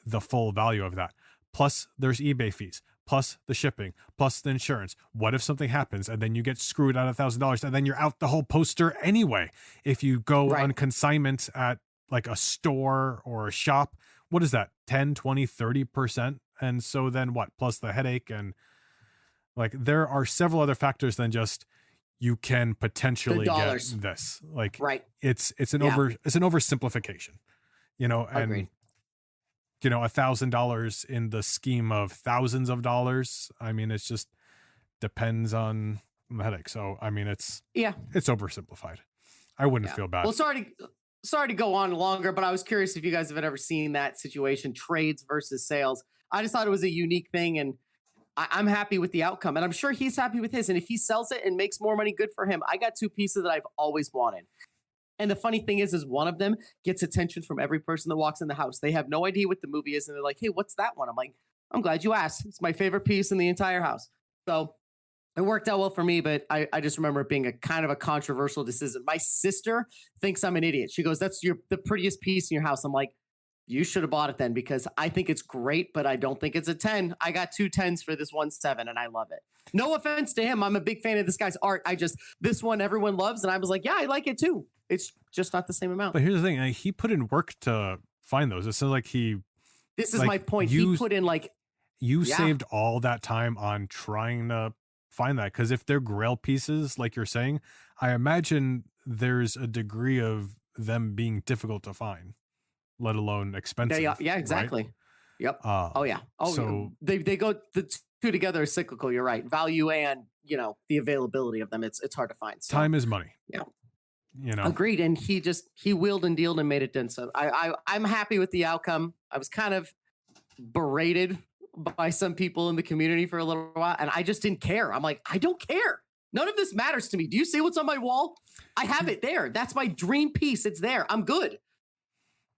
the full value of that. Plus there's eBay fees, plus the shipping, plus the insurance. What if something happens and then you get screwed out of $1,000 and then you're out the whole poster anyway? If you go on consignment at like a store or a shop, what is that? 10, 20, 30%. And so then what? Plus the headache, and like there are several other factors than just you can potentially get this. Like it's an oversimplification, and Agreed. $1,000 in the scheme of thousands of dollars. I mean, it's just depends on the headache. So I mean, it's oversimplified. I wouldn't feel bad. Well, sorry to go on longer, but I was curious if you guys have ever seen that situation, trades versus sales. I just thought it was a unique thing, and I'm happy with the outcome, and I'm sure he's happy with his. And if he sells it and makes more money, good for him. I got 2 pieces that I've always wanted. And the funny thing is one of them gets attention from every person that walks in the house. They have no idea what the movie is, and they're like, hey, what's that one? I'm like, I'm glad you asked. It's my favorite piece in the entire house. So it worked out well for me, but I just remember it being a kind of a controversial decision. My sister thinks I'm an idiot. She goes, that's the prettiest piece in your house. I'm like, you should have bought it then, because I think it's great, but I don't think it's a 10. I got 2 10s for this 1 7, and I love it. No offense to him. I'm a big fan of this guy's art. This one everyone loves, and I was like, yeah, I like it too. It's just not the same amount. But here's the thing. He put in work to find those. It sounds like this is my point. He put in saved all that time on trying to find that. Because if they're grail pieces, like you're saying, I imagine there's a degree of them being difficult to find, let alone expensive. Yeah, exactly. Right? Yep. So they go, the two together are cyclical. You're right. Value and, the availability of them. It's hard to find. So, time is money. Yeah. Agreed. And he wheeled and dealed and made it done. So I'm happy with the outcome. I was kind of berated by some people in the community for a little while, and I just didn't care. I'm like, I don't care. None of this matters to me. Do you see what's on my wall? I have it there. That's my dream piece. It's there. I'm good.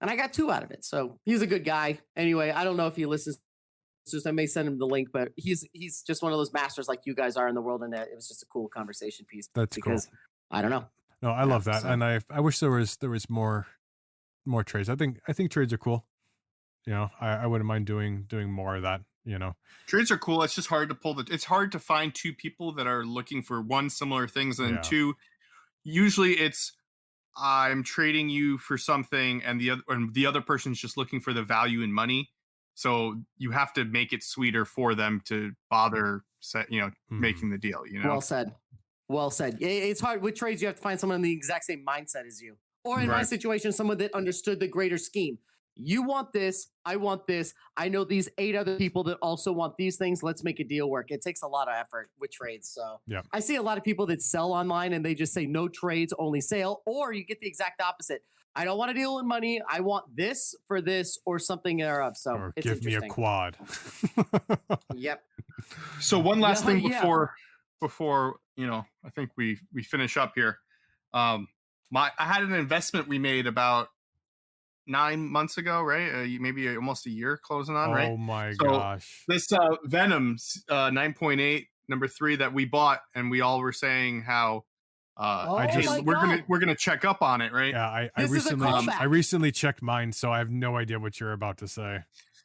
And I got 2 out of it. So he's a good guy. Anyway, I don't know if he listens. I may send him the link, but he's just one of those masters like you guys are in the world. And it was just a cool conversation piece. That's cool. I don't know. No, I love that. So. And I wish there was more trades. I think trades are cool. I wouldn't mind doing more of that. Trades are cool. It's just hard to it's hard to find 2 people that are looking for 1 similar things, and 2, usually it's I'm trading you for something, and the other person's just looking for the value in money. So you have to make it sweeter for them to bother making the deal. Well said. It's hard with trades. You have to find someone in the exact same mindset as you, or in my situation, someone that understood the greater scheme. You want this. I want this. I know these 8 other people that also want these things. Let's make a deal work. It takes a lot of effort with trades. So I see a lot of people that sell online and they just say no trades, only sale, or you get the exact opposite. I don't want to deal in money. I want this for this or something thereof. So or it's give me a quad. Yep. So one last thing before I think we finish up here. I had an investment we made about 9 months ago, right? Maybe almost a year closing on, right? Oh my gosh. This Venom 9.8 number 3 that we bought, and we all were saying how we're gonna check up on it, right? Yeah, I recently checked mine, so I have no idea what you're about to say.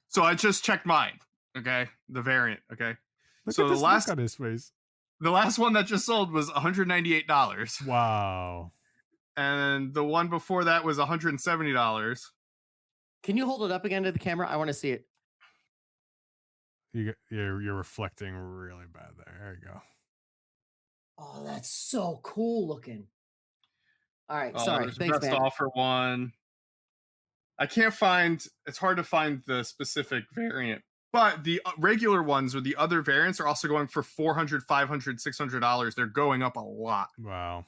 So I just checked mine, okay? The variant, okay? Look at this look on his face. The last one that just sold was $198. Wow. And the one before that was $170. Can you hold it up again to the camera? I want to see it. You're reflecting really bad there. There you go. Oh, that's so cool looking. All right, sorry. Thanks, best man. offer one. I can't find. It's hard to find the specific variant, but the regular ones or the other variants are also going for $400, $500, $600. They're going up a lot. Wow.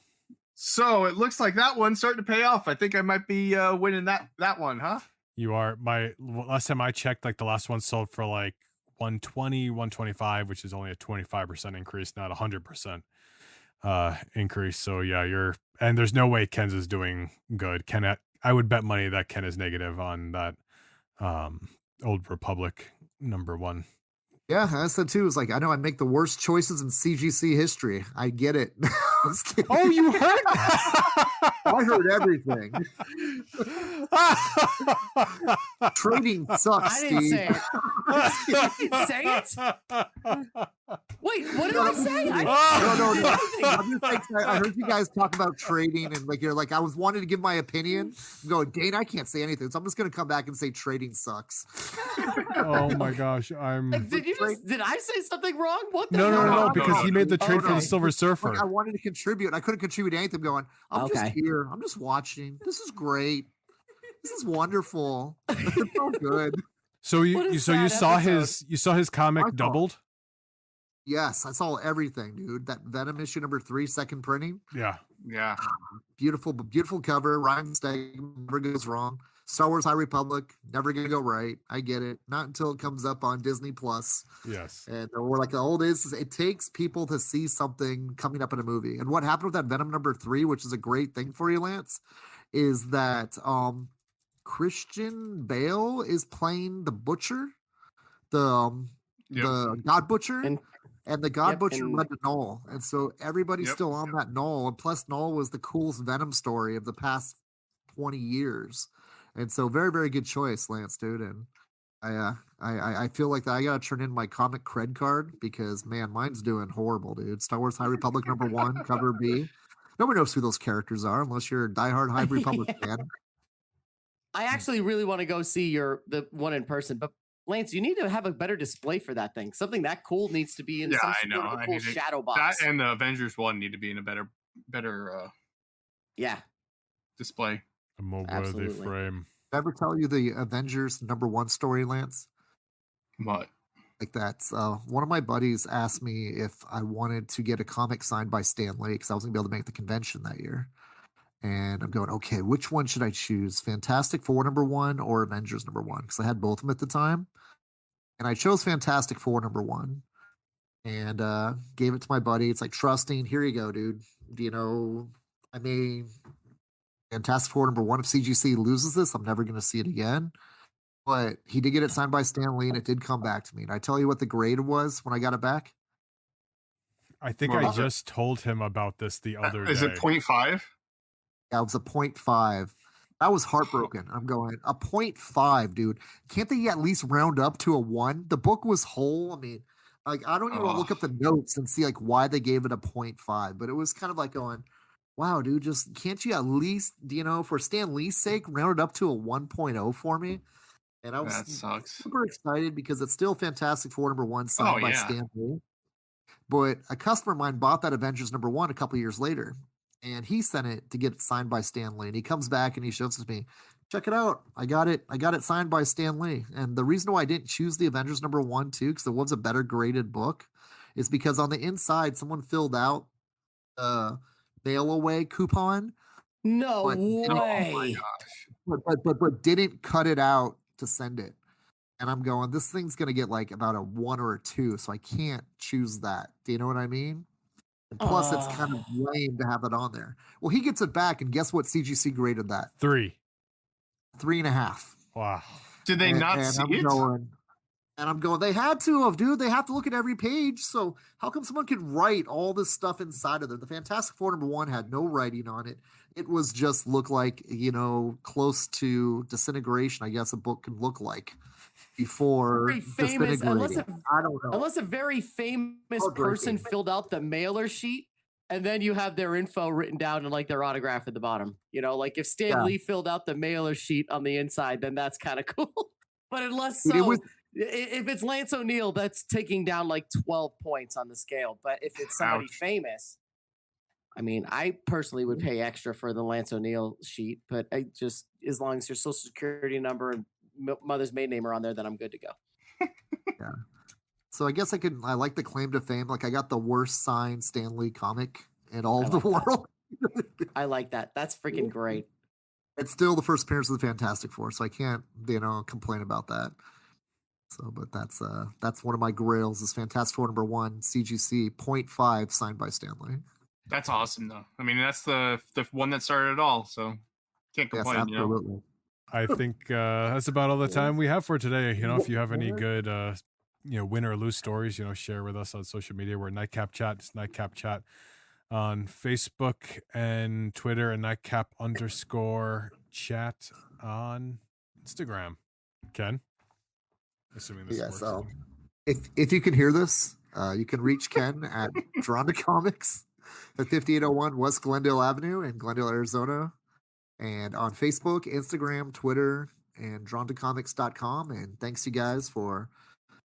So it looks like that one's starting to pay off. I think I might be winning that one, huh? You are last time I checked, like the last one sold for like 120, 125, which is only a 25% increase, not 100% increase. So yeah, and there's no way Ken's is doing good. I would bet money that Ken is negative on that Old Republic #1. Yeah, I said too. It's like, I know I make the worst choices in CGC history. I get it. I was kidding. Oh, you heard that? I heard everything. Trading sucks, I didn't Steve. say it. I didn't say it. Wait, what did I say? No. I'm just like, I heard you guys talk about trading, and like you're like, I was wanting to give my opinion. I'm going, Dane, I can't say anything, so I'm just gonna come back and say trading sucks. Oh my gosh, Like, did I say something wrong? What the no, hell? because he made the trade for no. the Silver Surfer. Like, I wanted to contribute. I couldn't contribute anything. Going, I'm just here. I'm just watching. This is great. This is wonderful. It's so good. So you saw his comic doubled? Yes, I saw everything, dude. That Venom issue #3, second printing. Yeah. Beautiful cover. Ryan Stegman, never goes wrong. Star Wars High Republic, never gonna go right. I get it. Not until it comes up on Disney Plus. Yes. And we're like, the old is it takes people to see something coming up in a movie. And what happened with that Venom #3, which is a great thing for you, Lance, is that Christian Bale is playing the Butcher, the God Butcher. And the God Butcher led to Null. And so everybody's still on that Null. And plus, Null was the coolest Venom story of the past 20 years. And so very, very good choice, Lance, dude. And I feel like I got to turn in my comic cred card because, man, mine's doing horrible, dude. Star Wars High Republic #1, cover B. Nobody knows who those characters are unless you're a diehard High Republic fan. I actually really want to go see the one in person, but Lance, you need to have a better display for that thing. Something that cool needs to be in some sort of a cool shadow box. That and the Avengers one need to be in a better display. A more worthy frame. Did I ever tell you the Avengers #1 story, Lance? What? Like that's one of my buddies asked me if I wanted to get a comic signed by Stan Lee because I wasn't gonna be able to make the convention that year. And I'm going, okay, which one should I choose? Fantastic Four #1 or Avengers #1? Because I had both of them at the time. And I chose Fantastic Four #1 and gave it to my buddy. It's like, trusting, here you go, dude. I mean, Fantastic Four #1, if CGC loses this, I'm never going to see it again. But he did get it signed by Stan Lee, and it did come back to me. And I tell you what the grade was when I got it back? I think I just told him about this the other day. Is it 0.5? Yeah, it was a 0.5. I was heartbroken. I'm going, a 0.5, dude. Can't they at least round up to a 1? The book was whole. I mean, like, I don't even want to look up the notes and see like why they gave it a 0.5, but it was kind of like going, wow, dude, just can't you at least, for Stan Lee's sake, round it up to a 1.0 for me? And I was super excited because it's still Fantastic Four #1 signed by Stan Lee. But a customer of mine bought that Avengers #1 a couple years later. And he sent it to get it signed by Stan Lee. And he comes back and he shows it to me. Check it out. I got it signed by Stan Lee. And the reason why I didn't choose the Avengers #1 too, because it was a better graded book, is because on the inside someone filled out a mail away coupon. No way. But didn't cut it out to send it. And I'm going, this thing's gonna get like about a 1 or a 2, so I can't choose that. Do you know what I mean? And plus, it's kind of lame to have it on there. Well, he gets it back, and guess what CGC graded that? 3. 3.5. Wow. Did they not see it? And I'm going, they had to have, dude. They have to look at every page. So how come someone could write all this stuff inside of there? The Fantastic Four #1 had no writing on it. It was just look like, close to disintegration, I guess a book can look like before disintegrating. I don't know. Unless a very famous person filled out the mailer sheet and then you have their info written down and like their autograph at the bottom. Like if Stan Lee filled out the mailer sheet on the inside, then that's kind of cool. But unless so, if it's Lance O'Neill, that's taking down like 12 points on the scale. But if it's somebody famous, I mean, I personally would pay extra for the Lance O'Neill sheet, but I just, as long as your social security number and mother's maiden name are on there, then I'm good to go. Yeah. So I guess I like the claim to fame. Like I got the worst signed Stan Lee comic in all of the world. I like that. That's freaking great. It's still the first appearance of the Fantastic Four, so I can't, complain about that. So, but that's one of my grails is Fantastic Four #1 CGC 0.5 signed by Stanley. That's awesome, though. I mean, that's the one that started it all, so can't Yes, complain. absolutely. I think that's about all the time we have for today. If you have any good, win or lose stories, share with us on social media. We're Nightcap Chat. It's Nightcap Chat on Facebook and Twitter, and Nightcap_chat on Instagram. Ken, assuming this works. If you can hear this, you can reach Ken at Drawn to Comics at 5801 West Glendale Avenue in Glendale, Arizona, and on Facebook, Instagram, Twitter, and drawntocomics.com. And thanks you guys for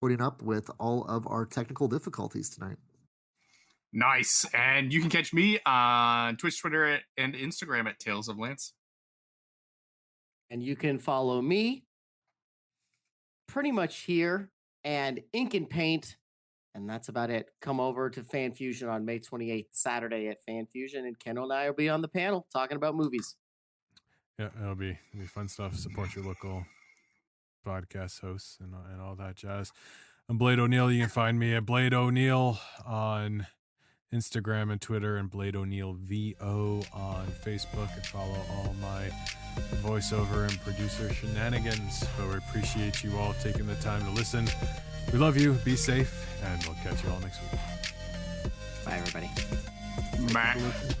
putting up with all of our technical difficulties tonight. Nice. And you can catch me on Twitch, Twitter, and Instagram at Tales of Lance. And you can follow me pretty much here and Ink and Paint. And that's about it. Come over to Fan Fusion on May 28th, Saturday at Fan Fusion. And Ken and I will be on the panel talking about movies. Yeah, it'll be fun stuff. Support your local podcast hosts and all that jazz. I'm Blade O'Neill. You can find me at Blade O'Neill on Instagram and Twitter, and Blade O'Neill VO on Facebook, and follow all my voiceover and producer shenanigans. But we appreciate you all taking the time to listen. We love you. Be safe, and we'll catch you all next week. Bye, everybody. Bye.